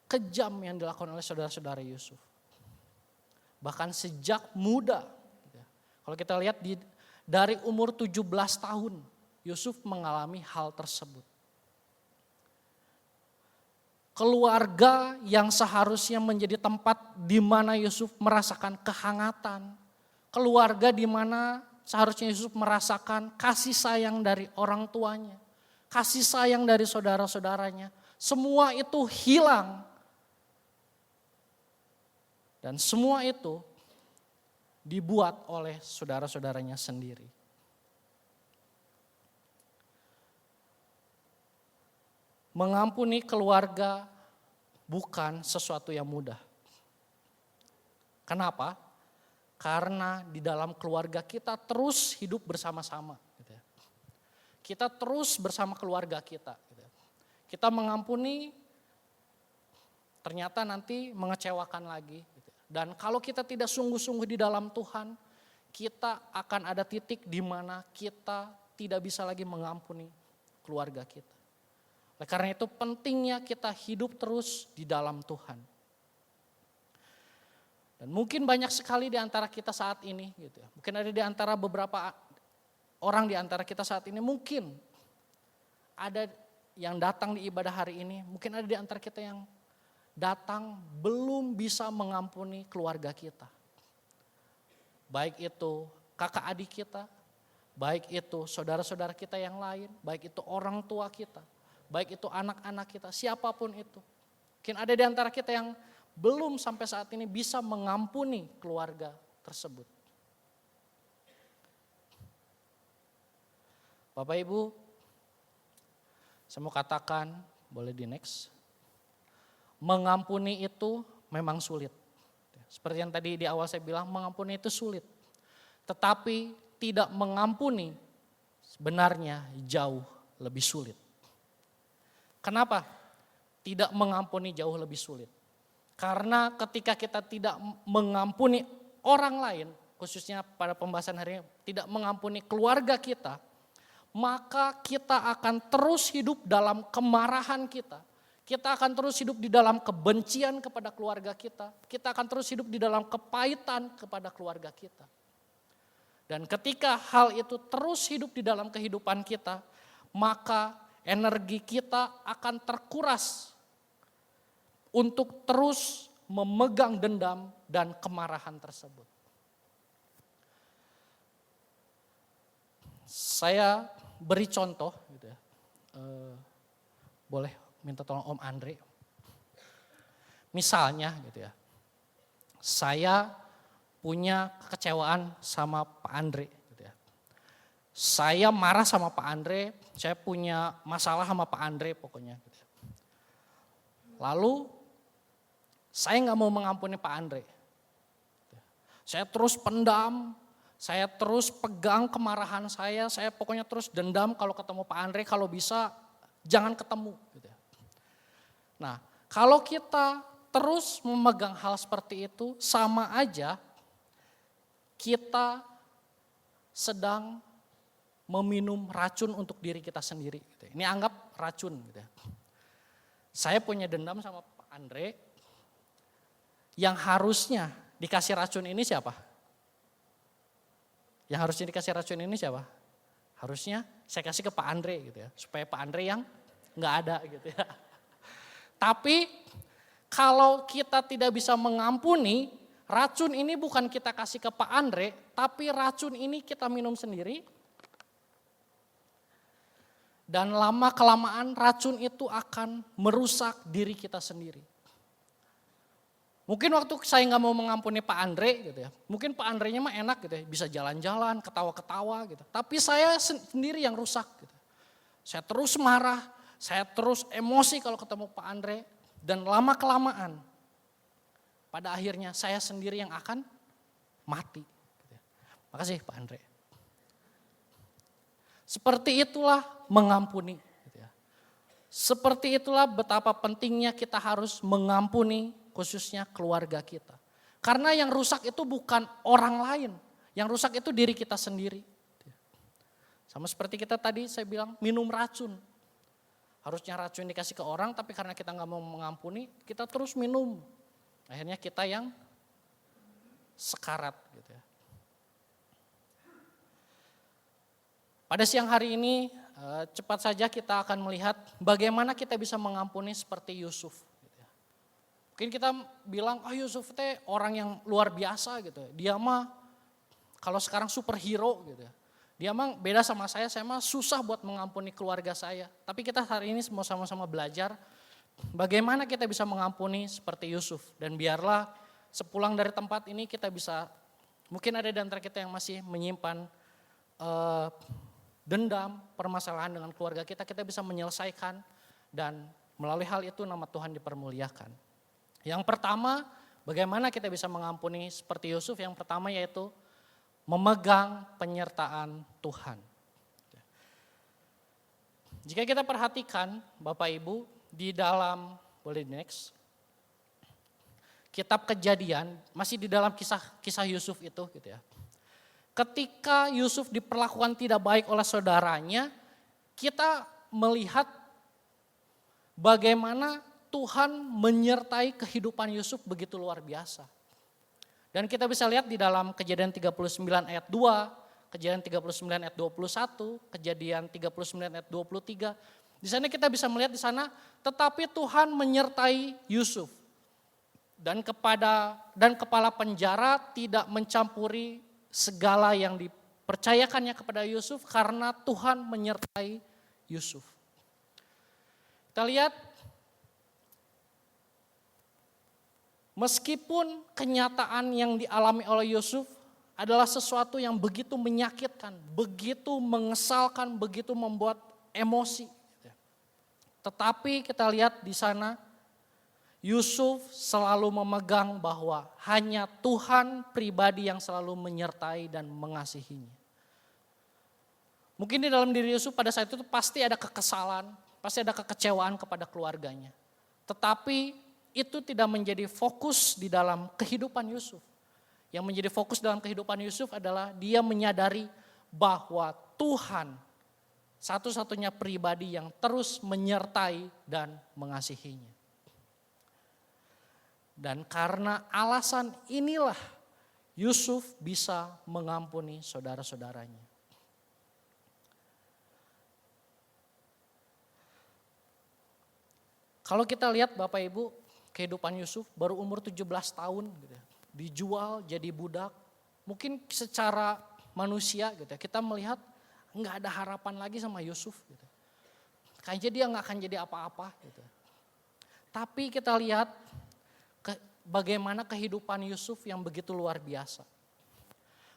kejam yang dilakukan oleh saudara-saudara Yusuf. Bahkan sejak muda. Kalau kita lihat dari umur 17 tahun Yusuf mengalami hal tersebut. Keluarga yang seharusnya menjadi tempat di mana Yusuf merasakan kehangatan. Keluarga di mana seharusnya Yusuf merasakan kasih sayang dari orang tuanya. Kasih sayang dari saudara-saudaranya. Semua itu hilang. Dan semua itu dibuat oleh saudara-saudaranya sendiri. Mengampuni keluarga bukan sesuatu yang mudah. Kenapa? Karena di dalam keluarga kita terus hidup bersama-sama. Kita terus bersama keluarga kita. Kita mengampuni, ternyata nanti mengecewakan lagi. Dan kalau kita tidak sungguh-sungguh di dalam Tuhan, kita akan ada titik di mana kita tidak bisa lagi mengampuni keluarga kita. Oleh karena itu pentingnya kita hidup terus di dalam Tuhan. Dan mungkin banyak sekali di antara kita saat ini, gitu ya. Mungkin ada di antara beberapa orang di antara kita saat ini, mungkin ada yang datang di ibadah hari ini, mungkin ada di antara kita yang datang belum bisa mengampuni keluarga kita. Baik itu kakak adik kita, baik itu saudara-saudara kita yang lain, baik itu orang tua kita, baik itu anak-anak kita, siapapun itu. Mungkin ada di antara kita yang belum sampai saat ini bisa mengampuni keluarga tersebut. Bapak Ibu, saya mau katakan, boleh di next. Mengampuni itu memang sulit. Seperti yang tadi di awal saya bilang, mengampuni itu sulit. Tetapi tidak mengampuni sebenarnya jauh lebih sulit. Kenapa? Tidak mengampuni jauh lebih sulit. Karena ketika kita tidak mengampuni orang lain, khususnya pada pembahasan hari ini, tidak mengampuni keluarga kita, maka kita akan terus hidup dalam kemarahan kita. Kita akan terus hidup di dalam kebencian kepada keluarga kita. Kita akan terus hidup di dalam kepahitan kepada keluarga kita. Dan ketika hal itu terus hidup di dalam kehidupan kita, maka energi kita akan terkuras untuk terus memegang dendam dan kemarahan tersebut. Saya beri contoh, gitu ya. Boleh minta tolong Om Andre. Misalnya gitu ya, saya punya kekecewaan sama Pak Andre. Gitu ya. Saya marah sama Pak Andre, saya punya masalah sama Pak Andre pokoknya. Gitu ya. Lalu saya nggak mau mengampuni Pak Andre. Saya terus pendam, saya terus pegang kemarahan saya pokoknya terus dendam kalau ketemu Pak Andre, kalau bisa jangan ketemu. Gitu ya. Nah, kalau kita terus memegang hal seperti itu, sama aja kita sedang meminum racun untuk diri kita sendiri. Gitu. Ini anggap racun. Gitu. Saya punya dendam sama Pak Andre, yang harusnya dikasih racun ini siapa? Yang harusnya dikasih racun ini siapa? Harusnya saya kasih ke Pak Andre gitu ya, supaya Pak Andre yang nggak ada gitu ya. Tapi kalau kita tidak bisa mengampuni, racun ini bukan kita kasih ke Pak Andre, tapi racun ini kita minum sendiri. Dan lama kelamaan racun itu akan merusak diri kita sendiri. Mungkin waktu saya nggak mau mengampuni Pak Andre gitu ya, mungkin Pak Andre-nya mah enak gitu ya, bisa jalan-jalan, ketawa-ketawa gitu. Tapi saya sendiri yang rusak gitu. Saya terus marah, saya terus emosi kalau ketemu Pak Andre. Dan lama kelamaan, pada akhirnya saya sendiri yang akan mati. Makasih Pak Andre. Seperti itulah mengampuni. Seperti itulah betapa pentingnya kita harus mengampuni khususnya keluarga kita. Karena yang rusak itu bukan orang lain, yang rusak itu diri kita sendiri. Sama seperti kita tadi saya bilang minum racun. Harusnya racun dikasih ke orang, tapi karena kita nggak mau mengampuni, kita terus minum. Akhirnya kita yang sekarat. Gitu ya. Pada siang hari ini, cepat saja kita akan melihat bagaimana kita bisa mengampuni seperti Yusuf. Gitu ya. Mungkin kita bilang, Yusuf teh orang yang luar biasa gitu. Dia mah kalau sekarang superhero gitu ya. Dia mah beda sama saya mah susah buat mengampuni keluarga saya. Tapi kita hari ini mau sama-sama belajar bagaimana kita bisa mengampuni seperti Yusuf. Dan biarlah sepulang dari tempat ini kita bisa, mungkin ada di antara kita yang masih menyimpan dendam, permasalahan dengan keluarga kita bisa menyelesaikan. Dan melalui hal itu nama Tuhan dipermuliakan. Yang pertama, bagaimana kita bisa mengampuni seperti Yusuf? Yang pertama yaitu memegang penyertaan Tuhan. Jika kita perhatikan Bapak Ibu di dalam, boleh next, kitab Kejadian, masih di dalam kisah Yusuf itu gitu ya. Ketika Yusuf diperlakukan tidak baik oleh saudaranya, kita melihat bagaimana Tuhan menyertai kehidupan Yusuf begitu luar biasa. Dan kita bisa lihat di dalam Kejadian 39 ayat 2, Kejadian 39 ayat 21, Kejadian 39 ayat 23. Di sana kita bisa melihat di sana, tetapi Tuhan menyertai Yusuf. Dan kepala penjara tidak mencampuri segala yang dipercayakannya kepada Yusuf karena Tuhan menyertai Yusuf. Kita lihat, meskipun kenyataan yang dialami oleh Yusuf adalah sesuatu yang begitu menyakitkan, begitu mengesalkan, begitu membuat emosi. Tetapi kita lihat di sana, Yusuf selalu memegang bahwa hanya Tuhan pribadi yang selalu menyertai dan mengasihinya. Mungkin di dalam diri Yusuf pada saat itu pasti ada kekesalan, pasti ada kekecewaan kepada keluarganya. Tetapi itu tidak menjadi fokus di dalam kehidupan Yusuf. Yang menjadi fokus dalam kehidupan Yusuf adalah dia menyadari bahwa Tuhan satu-satunya pribadi yang terus menyertai dan mengasihinya. Dan karena alasan inilah Yusuf bisa mengampuni saudara-saudaranya. Kalau kita lihat Bapak Ibu, kehidupan Yusuf baru umur 17 tahun gitu ya. Dijual jadi budak. Mungkin secara manusia gitu ya, kita melihat nggak ada harapan lagi sama Yusuf gitu. Kayaknya dia nggak akan jadi apa-apa gitu. Tapi kita lihat bagaimana kehidupan Yusuf yang begitu luar biasa.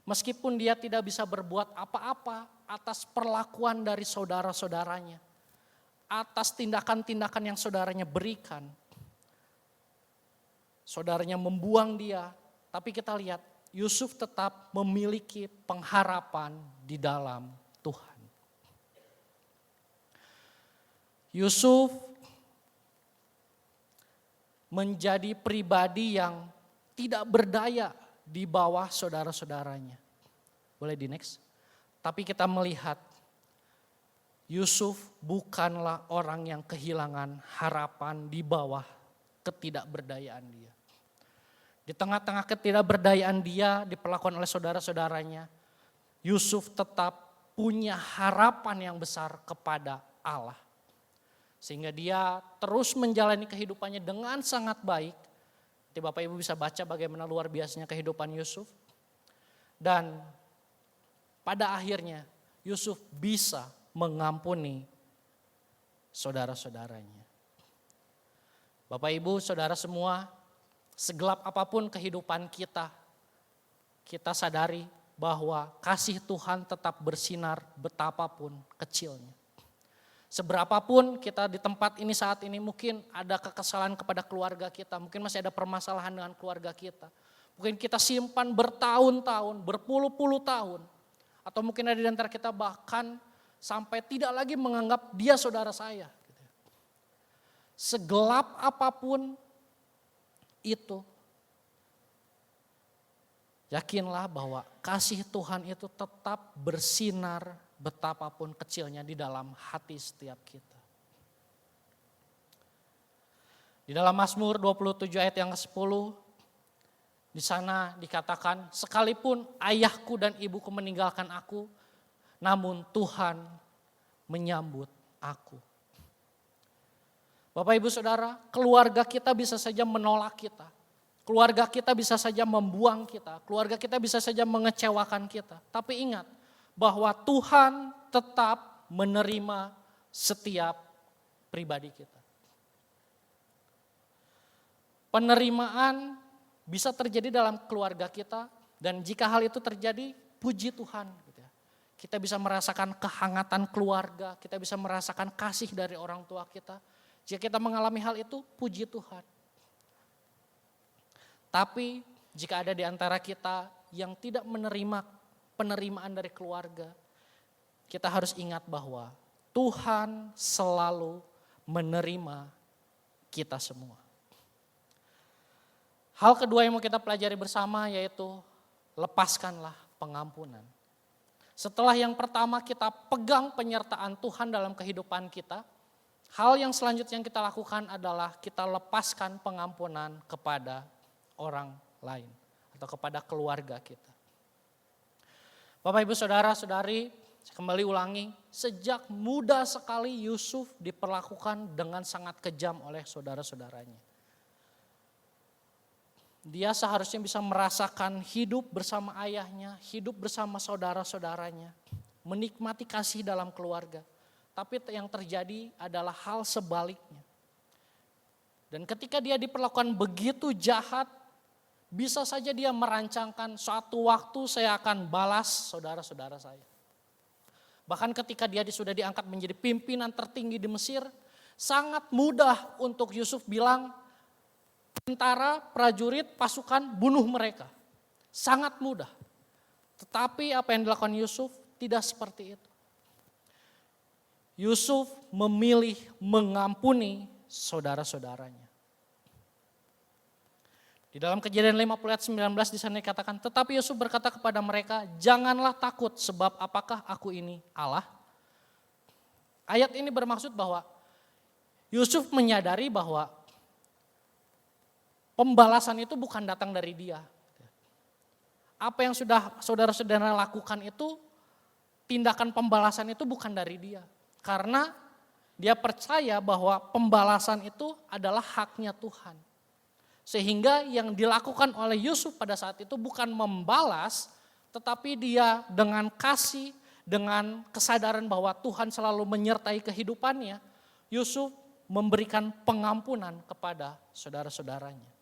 Meskipun dia tidak bisa berbuat apa-apa atas perlakuan dari saudara-saudaranya, atas tindakan-tindakan yang saudaranya berikan. Saudaranya membuang dia, tapi kita lihat Yusuf tetap memiliki pengharapan di dalam Tuhan. Yusuf menjadi pribadi yang tidak berdaya di bawah saudara-saudaranya. Boleh di next? Tapi kita melihat Yusuf bukanlah orang yang kehilangan harapan di bawah ketidakberdayaan dia. Di tengah-tengah ketidakberdayaan dia diperlakukan oleh saudara-saudaranya, Yusuf tetap punya harapan yang besar kepada Allah. Sehingga dia terus menjalani kehidupannya dengan sangat baik. Nanti Bapak Ibu bisa baca bagaimana luar biasanya kehidupan Yusuf. Dan pada akhirnya Yusuf bisa mengampuni saudara-saudaranya. Bapak Ibu, saudara semua, segelap apapun kehidupan kita, kita sadari bahwa kasih Tuhan tetap bersinar betapapun kecilnya. Seberapapun kita di tempat ini saat ini mungkin ada kekesalan kepada keluarga kita, mungkin masih ada permasalahan dengan keluarga kita. Mungkin kita simpan bertahun-tahun, berpuluh-puluh tahun. Atau mungkin ada di antara kita bahkan sampai tidak lagi menganggap dia saudara saya. Segelap apapun itu, yakinlah bahwa kasih Tuhan itu tetap bersinar betapapun kecilnya di dalam hati setiap kita. Di dalam Mazmur 27 ayat yang ke-10, di sana dikatakan, sekalipun ayahku dan ibuku meninggalkan aku, namun Tuhan menyambut aku. Bapak Ibu Saudara, keluarga kita bisa saja menolak kita. Keluarga kita bisa saja membuang kita. Keluarga kita bisa saja mengecewakan kita. Tapi ingat bahwa Tuhan tetap menerima setiap pribadi kita. Penerimaan bisa terjadi dalam keluarga kita. Dan jika hal itu terjadi, puji Tuhan. Kita bisa merasakan kehangatan keluarga. Kita bisa merasakan kasih dari orang tua kita. Jika kita mengalami hal itu, puji Tuhan. Tapi jika ada di antara kita yang tidak menerima penerimaan dari keluarga, kita harus ingat bahwa Tuhan selalu menerima kita semua. Hal kedua yang mau kita pelajari bersama yaitu lepaskanlah pengampunan. Setelah yang pertama kita pegang penyertaan Tuhan dalam kehidupan kita, hal yang selanjutnya yang kita lakukan adalah kita lepaskan pengampunan kepada orang lain atau kepada keluarga kita. Bapak Ibu Saudara-saudari, saya kembali ulangi, sejak muda sekali Yusuf diperlakukan dengan sangat kejam oleh saudara-saudaranya. Dia seharusnya bisa merasakan hidup bersama ayahnya, hidup bersama saudara-saudaranya, menikmati kasih dalam keluarga. Tapi yang terjadi adalah hal sebaliknya. Dan ketika dia diperlakukan begitu jahat, bisa saja dia merancangkan suatu waktu saya akan balas saudara-saudara saya. Bahkan ketika dia sudah diangkat menjadi pimpinan tertinggi di Mesir, sangat mudah untuk Yusuf bilang, tentara, prajurit, pasukan, bunuh mereka. Sangat mudah. Tetapi apa yang dilakukan Yusuf tidak seperti itu. Yusuf memilih mengampuni saudara-saudaranya. Di dalam Kejadian 50 ayat 19 di sana dikatakan, tetapi Yusuf berkata kepada mereka, janganlah takut sebab apakah aku ini Allah? Ayat ini bermaksud bahwa Yusuf menyadari bahwa pembalasan itu bukan datang dari dia. Apa yang sudah saudara-saudara lakukan itu, tindakan pembalasan itu bukan dari dia. Karena dia percaya bahwa pembalasan itu adalah haknya Tuhan. Sehingga yang dilakukan oleh Yusuf pada saat itu bukan membalas, tetapi dia dengan kasih, dengan kesadaran bahwa Tuhan selalu menyertai kehidupannya, Yusuf memberikan pengampunan kepada saudara-saudaranya.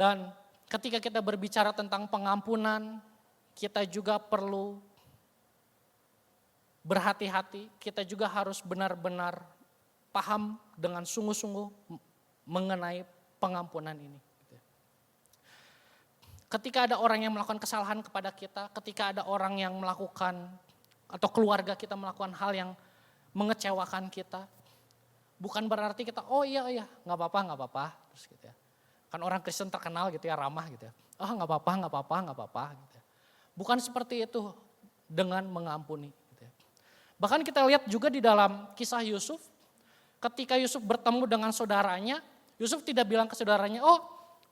Dan ketika kita berbicara tentang pengampunan, kita juga perlu berhati-hati, kita juga harus benar-benar paham dengan sungguh-sungguh mengenai pengampunan ini. Ketika ada orang yang melakukan kesalahan kepada kita, ketika ada orang yang melakukan atau keluarga kita melakukan hal yang mengecewakan kita, bukan berarti kita oh iya nggak apa-apa terus gitu ya. Kan orang Kristen terkenal gitu ya, ramah gitu ya. Oh nggak apa-apa gitu ya. Bukan seperti itu dengan mengampuni. Gitu ya. Bahkan kita lihat juga di dalam kisah Yusuf, ketika Yusuf bertemu dengan saudaranya, Yusuf tidak bilang ke saudaranya, oh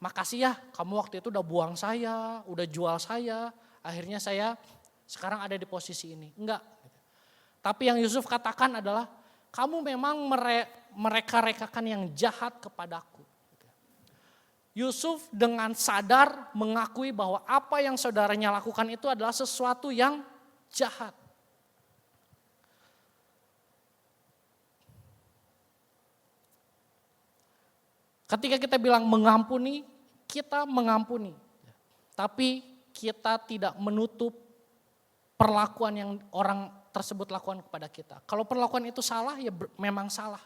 makasih ya kamu waktu itu udah buang saya, udah jual saya, akhirnya saya sekarang ada di posisi ini. Enggak. Tapi yang Yusuf katakan adalah, kamu memang mereka-rekakan yang jahat kepadaku. Yusuf dengan sadar mengakui bahwa apa yang saudaranya lakukan itu adalah sesuatu yang jahat. Ketika kita bilang mengampuni, kita mengampuni. Tapi kita tidak menutup perlakuan yang orang tersebut lakukan kepada kita. Kalau perlakuan itu salah, ya memang salah.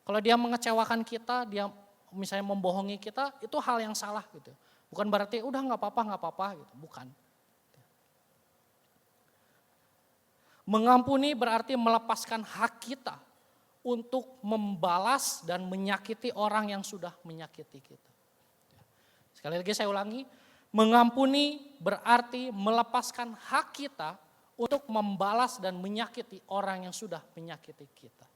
Kalau dia mengecewakan kita, dia misalnya membohongi kita, itu hal yang salah gitu. Bukan berarti udah nggak apa-apa gitu, bukan. Mengampuni berarti melepaskan hak kita untuk membalas dan menyakiti orang yang sudah menyakiti kita. Sekali lagi saya ulangi, mengampuni berarti melepaskan hak kita untuk membalas dan menyakiti orang yang sudah menyakiti kita.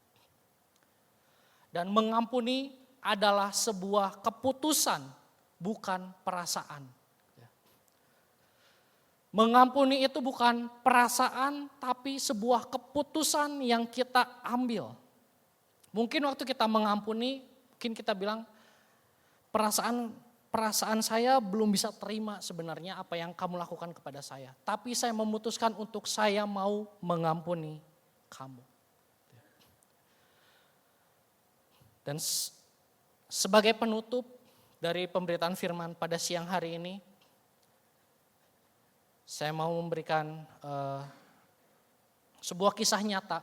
Dan mengampuni adalah sebuah keputusan, bukan perasaan. Mengampuni itu bukan perasaan, tapi sebuah keputusan yang kita ambil. Mungkin waktu kita mengampuni, mungkin kita bilang, perasaan saya belum bisa terima sebenarnya apa yang kamu lakukan kepada saya. Tapi saya memutuskan untuk saya mau mengampuni kamu. Dan sebagai penutup dari pemberitaan firman pada siang hari ini, saya mau memberikan sebuah kisah nyata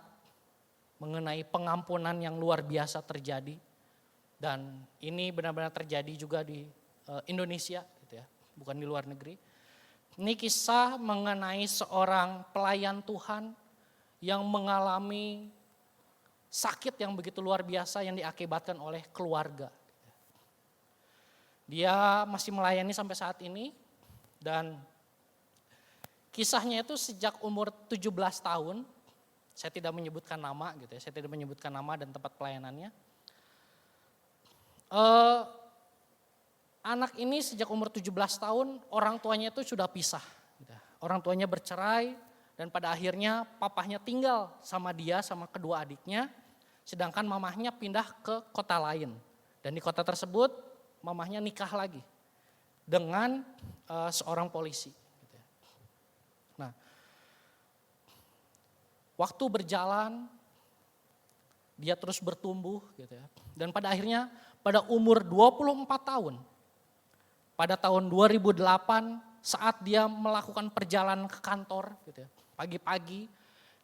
mengenai pengampunan yang luar biasa terjadi. Dan ini benar-benar terjadi juga di Indonesia, gitu ya, bukan di luar negeri. Ini kisah mengenai seorang pelayan Tuhan yang mengalami sakit yang begitu luar biasa yang diakibatkan oleh keluarga. Dia masih melayani sampai saat ini dan kisahnya itu sejak umur 17 tahun. Saya tidak menyebutkan nama gitu ya, saya tidak menyebutkan nama dan tempat pelayanannya. Anak ini sejak umur 17 tahun orang tuanya itu sudah pisah. Gitu. Orang tuanya bercerai dan pada akhirnya papahnya tinggal sama dia sama kedua adiknya. Sedangkan mamahnya pindah ke kota lain. Dan di kota tersebut mamahnya nikah lagi dengan seorang polisi. Nah, waktu berjalan, dia terus bertumbuh gitu ya. Dan pada akhirnya pada umur 24 tahun, pada tahun 2008 saat dia melakukan perjalanan ke kantor gitu ya. Pagi-pagi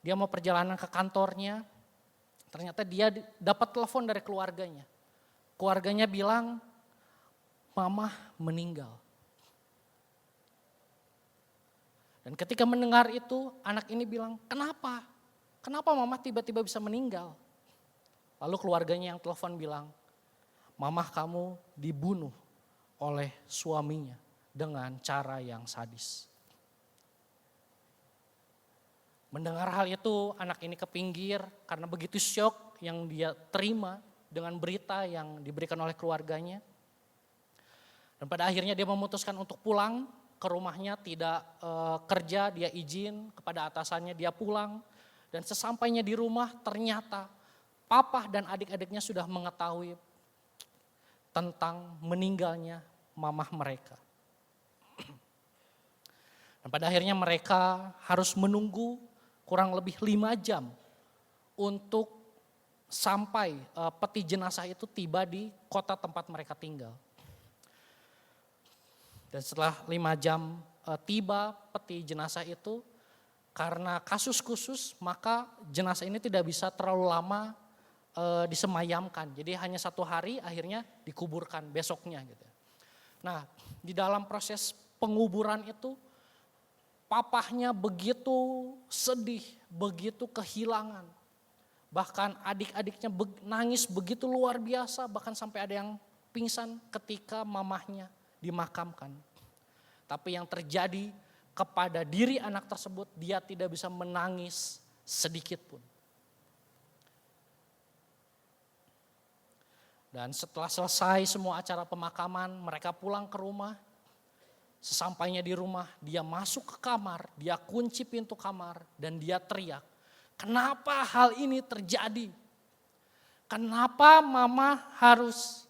dia mau perjalanan ke kantornya, ternyata dia dapat telepon dari keluarganya. Keluarganya bilang, Mama meninggal. Dan ketika mendengar itu, anak ini bilang, kenapa? Kenapa Mama tiba-tiba bisa meninggal? Lalu keluarganya yang telepon bilang, Mama kamu dibunuh oleh suaminya dengan cara yang sadis. Mendengar hal itu, anak ini ke pinggir karena begitu syok yang dia terima dengan berita yang diberikan oleh keluarganya. Dan pada akhirnya dia memutuskan untuk pulang ke rumahnya, tidak kerja, dia izin kepada atasannya, dia pulang. Dan sesampainya di rumah ternyata papa dan adik-adiknya sudah mengetahui tentang meninggalnya mamah mereka. Dan pada akhirnya mereka harus menunggu kurang lebih 5 jam untuk sampai peti jenazah itu tiba di kota tempat mereka tinggal. Dan setelah 5 jam tiba peti jenazah itu, karena kasus khusus maka jenazah ini tidak bisa terlalu lama disemayamkan. Jadi hanya 1 hari akhirnya dikuburkan besoknya gitu. Nah, di dalam proses penguburan itu papahnya begitu sedih, begitu kehilangan. Bahkan adik-adiknya nangis begitu luar biasa, bahkan sampai ada yang pingsan ketika mamahnya dimakamkan. Tapi yang terjadi kepada diri anak tersebut, dia tidak bisa menangis sedikit pun. Dan setelah selesai semua acara pemakaman, mereka pulang ke rumah. Sesampainya di rumah, dia masuk ke kamar, dia kunci pintu kamar dan dia teriak, "Kenapa hal ini terjadi? Kenapa mama harus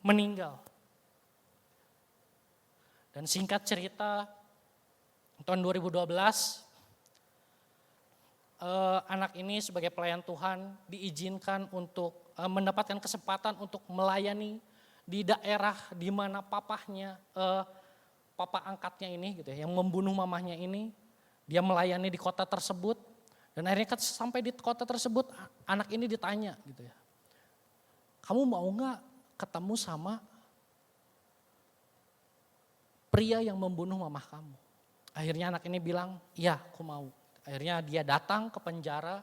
meninggal?" Dan singkat cerita, tahun 2012, anak ini sebagai pelayan Tuhan diizinkan untuk mendapatkan kesempatan untuk melayani di daerah di mana papahnya, papa angkatnya ini gitu ya, yang membunuh mamahnya ini, dia melayani di kota tersebut. Dan akhirnya sampai di kota tersebut, anak ini ditanya gitu ya, "Kamu mau gak ketemu sama pria yang membunuh mamah kamu?" Akhirnya anak ini bilang, "Iya, aku mau." Akhirnya dia datang ke penjara.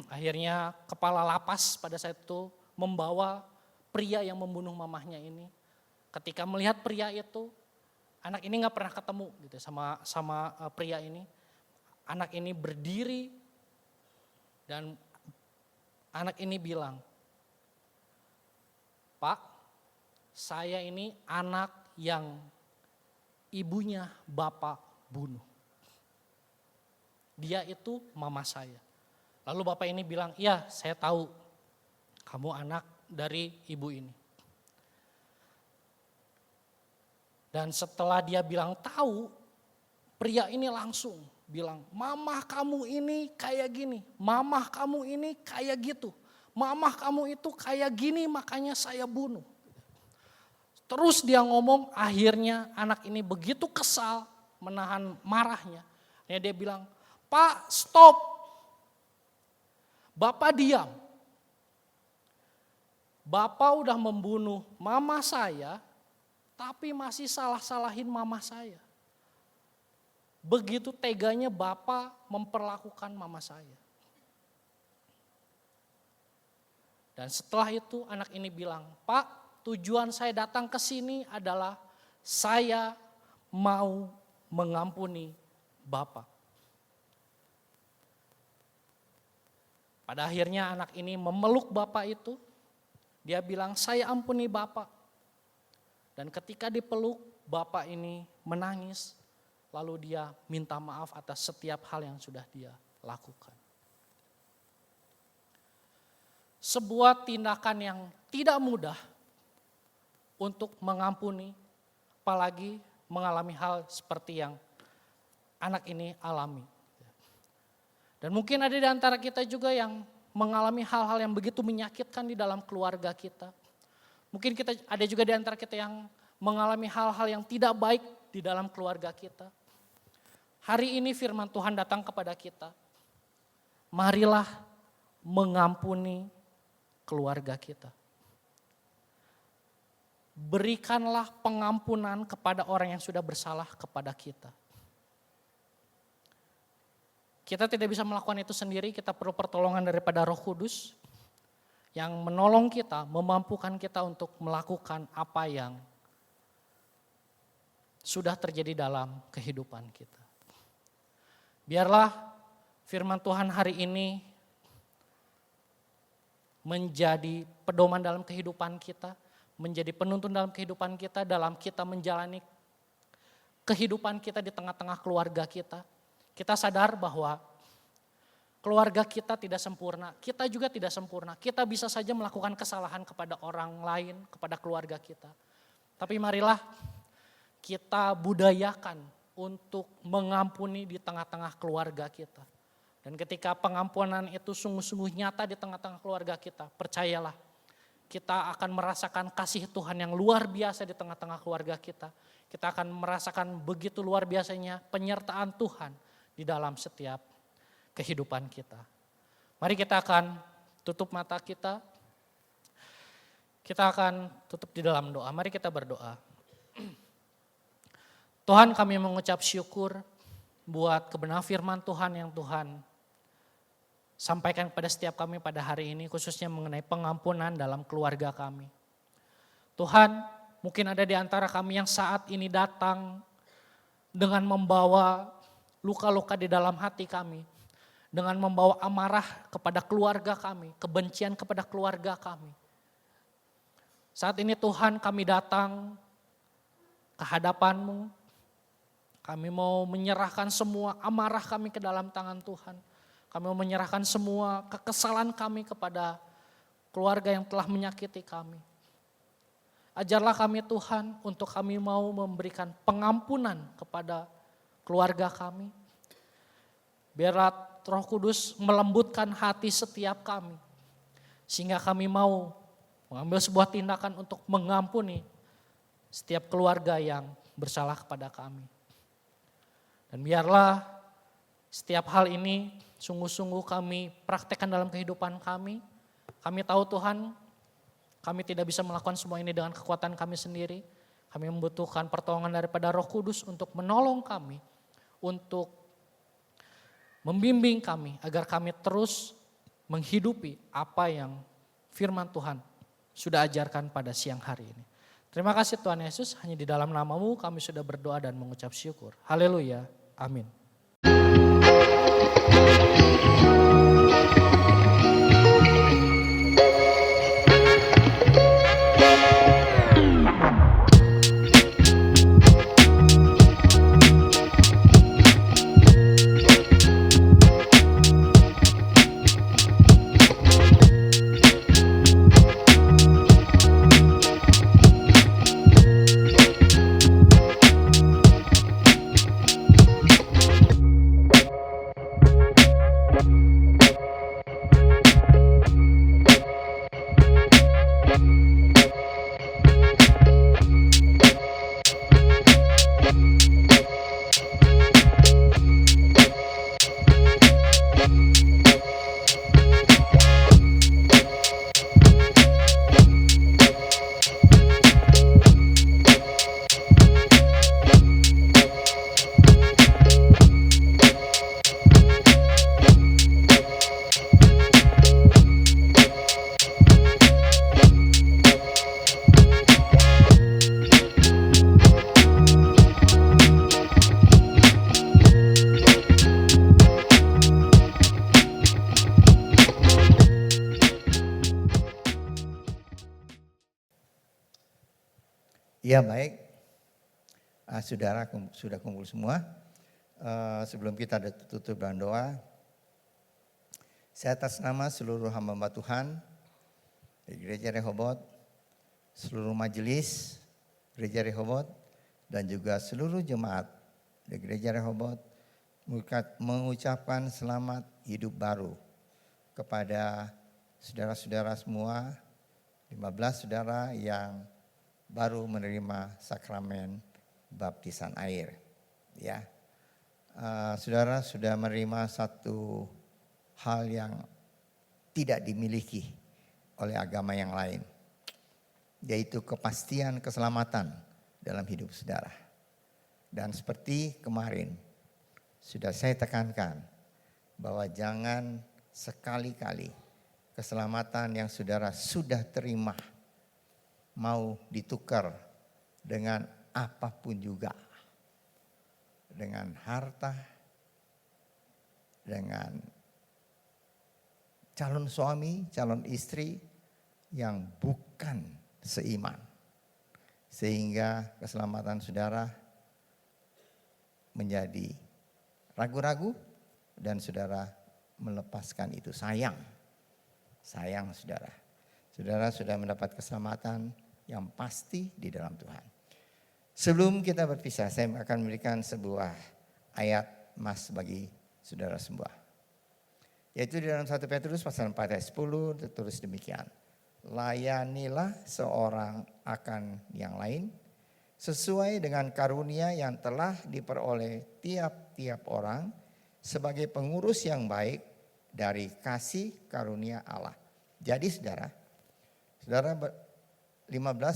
Akhirnya kepala lapas pada saat itu membawa pria yang membunuh mamahnya ini. Ketika melihat pria itu, anak ini gak pernah ketemu gitu sama pria ini. Anak ini berdiri dan anak ini bilang, "Pak, saya ini anak yang ibunya bapak bunuh. Dia itu mama saya." Lalu bapak ini bilang, "Iya, saya tahu kamu anak dari ibu ini." Dan setelah dia bilang tahu, pria ini langsung bilang, "Mamah kamu ini kayak gini, mamah kamu ini kayak gitu, mamah kamu itu kayak gini makanya saya bunuh." Terus dia ngomong, akhirnya anak ini begitu kesal menahan marahnya. Dia bilang, "Pak, stop. Bapak diam. Bapak udah membunuh mama saya, tapi masih salah-salahin mama saya. Begitu teganya Bapak memperlakukan mama saya." Dan setelah itu anak ini bilang, "Pak, tujuan saya datang ke sini adalah saya mau mengampuni Bapak." Pada akhirnya anak ini memeluk bapak itu. Dia bilang, "Saya ampuni Bapak." Dan ketika dipeluk, bapak ini menangis. Lalu dia minta maaf atas setiap hal yang sudah dia lakukan. Sebuah tindakan yang tidak mudah untuk mengampuni, apalagi mengalami hal seperti yang anak ini alami. Dan mungkin ada di antara kita juga yang mengalami hal-hal yang begitu menyakitkan di dalam keluarga kita. Mungkin ada juga di antara kita yang mengalami hal-hal yang tidak baik di dalam keluarga kita. Hari ini firman Tuhan datang kepada kita. Marilah mengampuni keluarga kita. Berikanlah pengampunan kepada orang yang sudah bersalah kepada kita. Kita tidak bisa melakukan itu sendiri, kita perlu pertolongan daripada Roh Kudus yang menolong kita, memampukan kita untuk melakukan apa yang sudah terjadi dalam kehidupan kita. Biarlah firman Tuhan hari ini menjadi pedoman dalam kehidupan kita, menjadi penuntun dalam kehidupan kita, dalam kita menjalani kehidupan kita di tengah-tengah keluarga kita. Kita sadar bahwa keluarga kita tidak sempurna, kita juga tidak sempurna. Kita bisa saja melakukan kesalahan kepada orang lain, kepada keluarga kita. Tapi marilah kita budayakan untuk mengampuni di tengah-tengah keluarga kita. Dan ketika pengampunan itu sungguh-sungguh nyata di tengah-tengah keluarga kita, percayalah kita akan merasakan kasih Tuhan yang luar biasa di tengah-tengah keluarga kita. Kita akan merasakan begitu luar biasanya penyertaan Tuhan di dalam setiap kehidupan kita. Mari kita akan tutup mata kita. Kita akan tutup di dalam doa. Mari kita berdoa. Tuhan, kami mengucap syukur buat kebenaran firman Tuhan yang Tuhan sampaikan kepada setiap kami pada hari ini, khususnya mengenai pengampunan dalam keluarga kami. Tuhan, mungkin ada di antara kami yang saat ini datang dengan membawa luka-luka di dalam hati kami, dengan membawa amarah kepada keluarga kami, kebencian kepada keluarga kami. Saat ini Tuhan, kami datang ke hadapan-Mu. Kami mau menyerahkan semua amarah kami ke dalam tangan Tuhan. Kami mau menyerahkan semua kekesalan kami kepada keluarga yang telah menyakiti kami. Ajarlah kami Tuhan untuk kami mau memberikan pengampunan kepada keluarga kami. Biarlah Roh Kudus melembutkan hati setiap kami. Sehingga kami mau mengambil sebuah tindakan untuk mengampuni setiap keluarga yang bersalah kepada kami. Dan biarlah setiap hal ini sungguh-sungguh kami praktekkan dalam kehidupan kami. Kami tahu Tuhan, kami tidak bisa melakukan semua ini dengan kekuatan kami sendiri. Kami membutuhkan pertolongan daripada Roh Kudus untuk menolong kami, untuk membimbing kami agar kami terus menghidupi apa yang firman Tuhan sudah ajarkan pada siang hari ini. Terima kasih Tuhan Yesus, hanya di dalam nama-Mu kami sudah berdoa dan mengucap syukur. Haleluya, amin. Ya baik, saudara sudah kumpul semua. Sebelum kita tutup dengan doa, saya atas nama seluruh hamba Tuhan di Gereja Rehoboth, seluruh majelis Gereja Rehoboth, dan juga seluruh jemaat di Gereja Rehoboth mengucapkan selamat hidup baru kepada saudara-saudara semua, 15 saudara yang baru menerima sakramen baptisan air. Ya, saudara sudah menerima satu hal yang tidak dimiliki oleh agama yang lain, yaitu kepastian keselamatan dalam hidup saudara. Dan seperti kemarin sudah saya tekankan bahwa jangan sekali-kali keselamatan yang saudara sudah terima mau ditukar dengan apapun juga. Dengan harta, dengan calon suami, calon istri yang bukan seiman. Sehingga keselamatan saudara menjadi ragu-ragu dan saudara melepaskan itu. Sayang saudara. Saudara sudah mendapat keselamatan yang pasti di dalam Tuhan. Sebelum kita berpisah, saya akan memberikan sebuah ayat mas bagi saudara semua. Yaitu di dalam 1 Petrus pasal 4 ayat 10 tertulis demikian. layanilah seorang akan yang lain sesuai dengan karunia yang telah diperoleh tiap-tiap orang sebagai pengurus yang baik dari kasih karunia Allah. Jadi saudara 15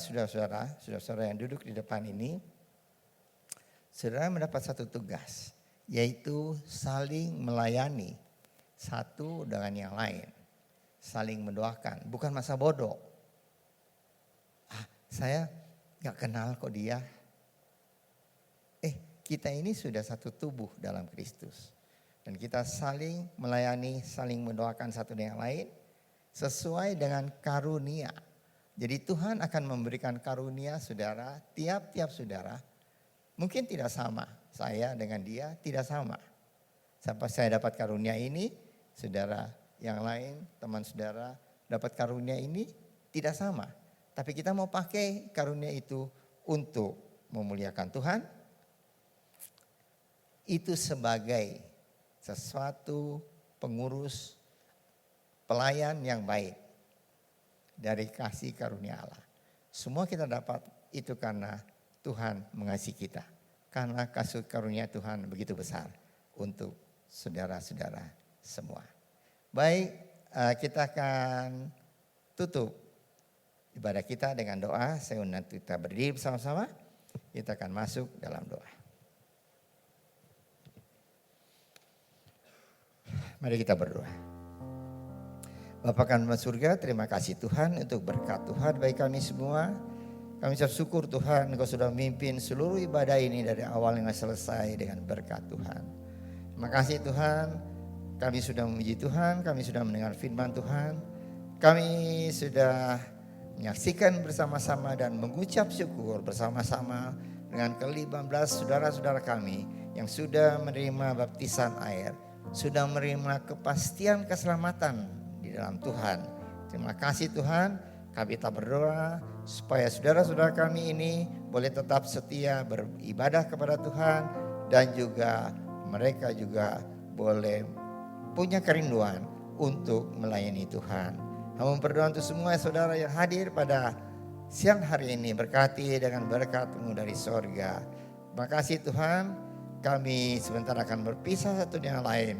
saudara-saudara yang duduk di depan ini, saudara mendapat satu tugas, yaitu saling melayani satu dengan yang lain. Saling mendoakan, bukan masa bodoh. Saya gak kenal kok dia. Kita ini sudah satu tubuh dalam Kristus. Dan kita saling melayani, saling mendoakan satu dengan yang lain sesuai dengan karunia. Jadi Tuhan akan memberikan karunia saudara, tiap-tiap saudara. Mungkin tidak sama, saya dengan dia tidak sama. Sampai saya dapat karunia ini, saudara yang lain, teman saudara dapat karunia ini tidak sama. Tapi kita mau pakai karunia itu untuk memuliakan Tuhan. Itu sebagai sesuatu pengurus pelayan yang baik dari kasih karunia Allah. Semua kita dapat itu karena Tuhan mengasihi kita. Karena kasih karunia Tuhan begitu besar untuk saudara-saudara semua. Baik, kita akan tutup ibadah kita dengan doa. Saya undang kita berdiri bersama-sama. Kita akan masuk dalam doa. Mari kita berdoa. Bapa kami di surga, terima kasih Tuhan untuk berkat Tuhan bagi kami semua. Kami ucap syukur Tuhan, Engkau sudah memimpin seluruh ibadah ini dari awal hingga selesai dengan berkat Tuhan. Terima kasih Tuhan. Kami sudah memuji Tuhan, kami sudah mendengar firman Tuhan. Kami sudah menyaksikan bersama-sama dan mengucap syukur bersama-sama dengan ke-15 saudara-saudara kami yang sudah menerima baptisan air. Sudah menerima kepastian keselamatan di dalam Tuhan. Terima kasih Tuhan, kami tak berdoa supaya saudara-saudara kami ini boleh tetap setia beribadah kepada Tuhan. Dan juga mereka juga boleh punya kerinduan untuk melayani Tuhan. Kami berdoa untuk semua saudara yang hadir pada siang hari ini, berkati dengan berkat-Mu dari sorga. Terima kasih Tuhan, kami sebentar akan berpisah satu dengan lain.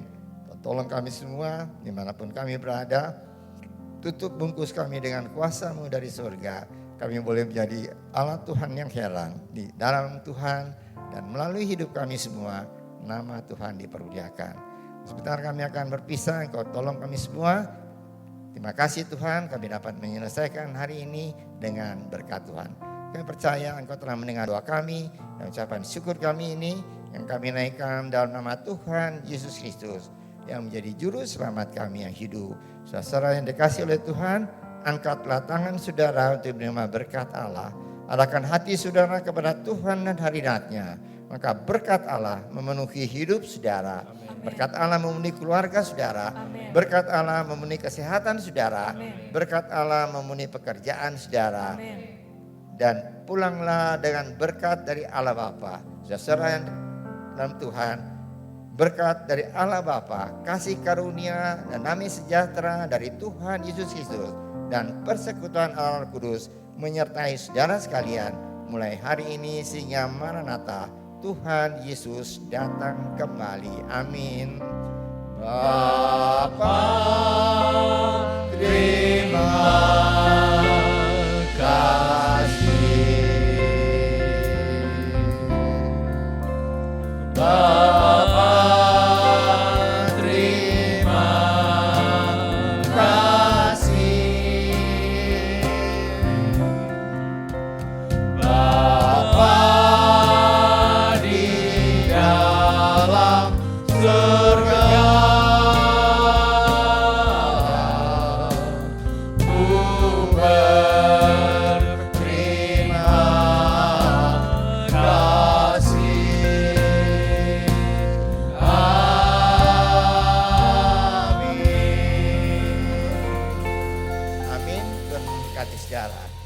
Tolong kami semua dimanapun kami berada, tutup bungkus kami dengan kuasa-Mu dari sorga. Kami boleh menjadi alat Tuhan yang heran di dalam Tuhan, dan melalui hidup kami semua nama Tuhan dipermuliakan. Sebentar kami akan berpisah, Engkau tolong kami semua. Terima kasih Tuhan, kami dapat menyelesaikan hari ini dengan berkat Tuhan. Kami percaya Engkau telah mendengar doa kami dan ucapan syukur kami ini yang kami naikkan dalam nama Tuhan Yesus Kristus yang menjadi juru selamat kami yang hidup. Saudara yang dikasihi oleh Tuhan, angkatlah tangan saudara untuk menerima berkat Allah. Arahkan hati saudara kepada Tuhan dan hadiratnya. Maka berkat Allah memenuhi hidup saudara. Berkat Allah memenuhi keluarga saudara. Berkat Allah memenuhi kesehatan saudara. Berkat Allah memenuhi pekerjaan saudara. Dan pulanglah dengan berkat dari Allah Bapa. Saudara yang dalam Tuhan, berkat dari Allah Bapa, kasih karunia dan damai sejahtera dari Tuhan Yesus Kristus dan persekutuan Allah Kudus menyertai saudara sekalian mulai hari ini sehingga Maranatha, Tuhan Yesus datang kembali. Amin. Bapa, terima kasih. Bapa, terima kasih. Bapa di dalam surga, ku berterima kasih. Amin. Amin. Tuhan memberkati saudara.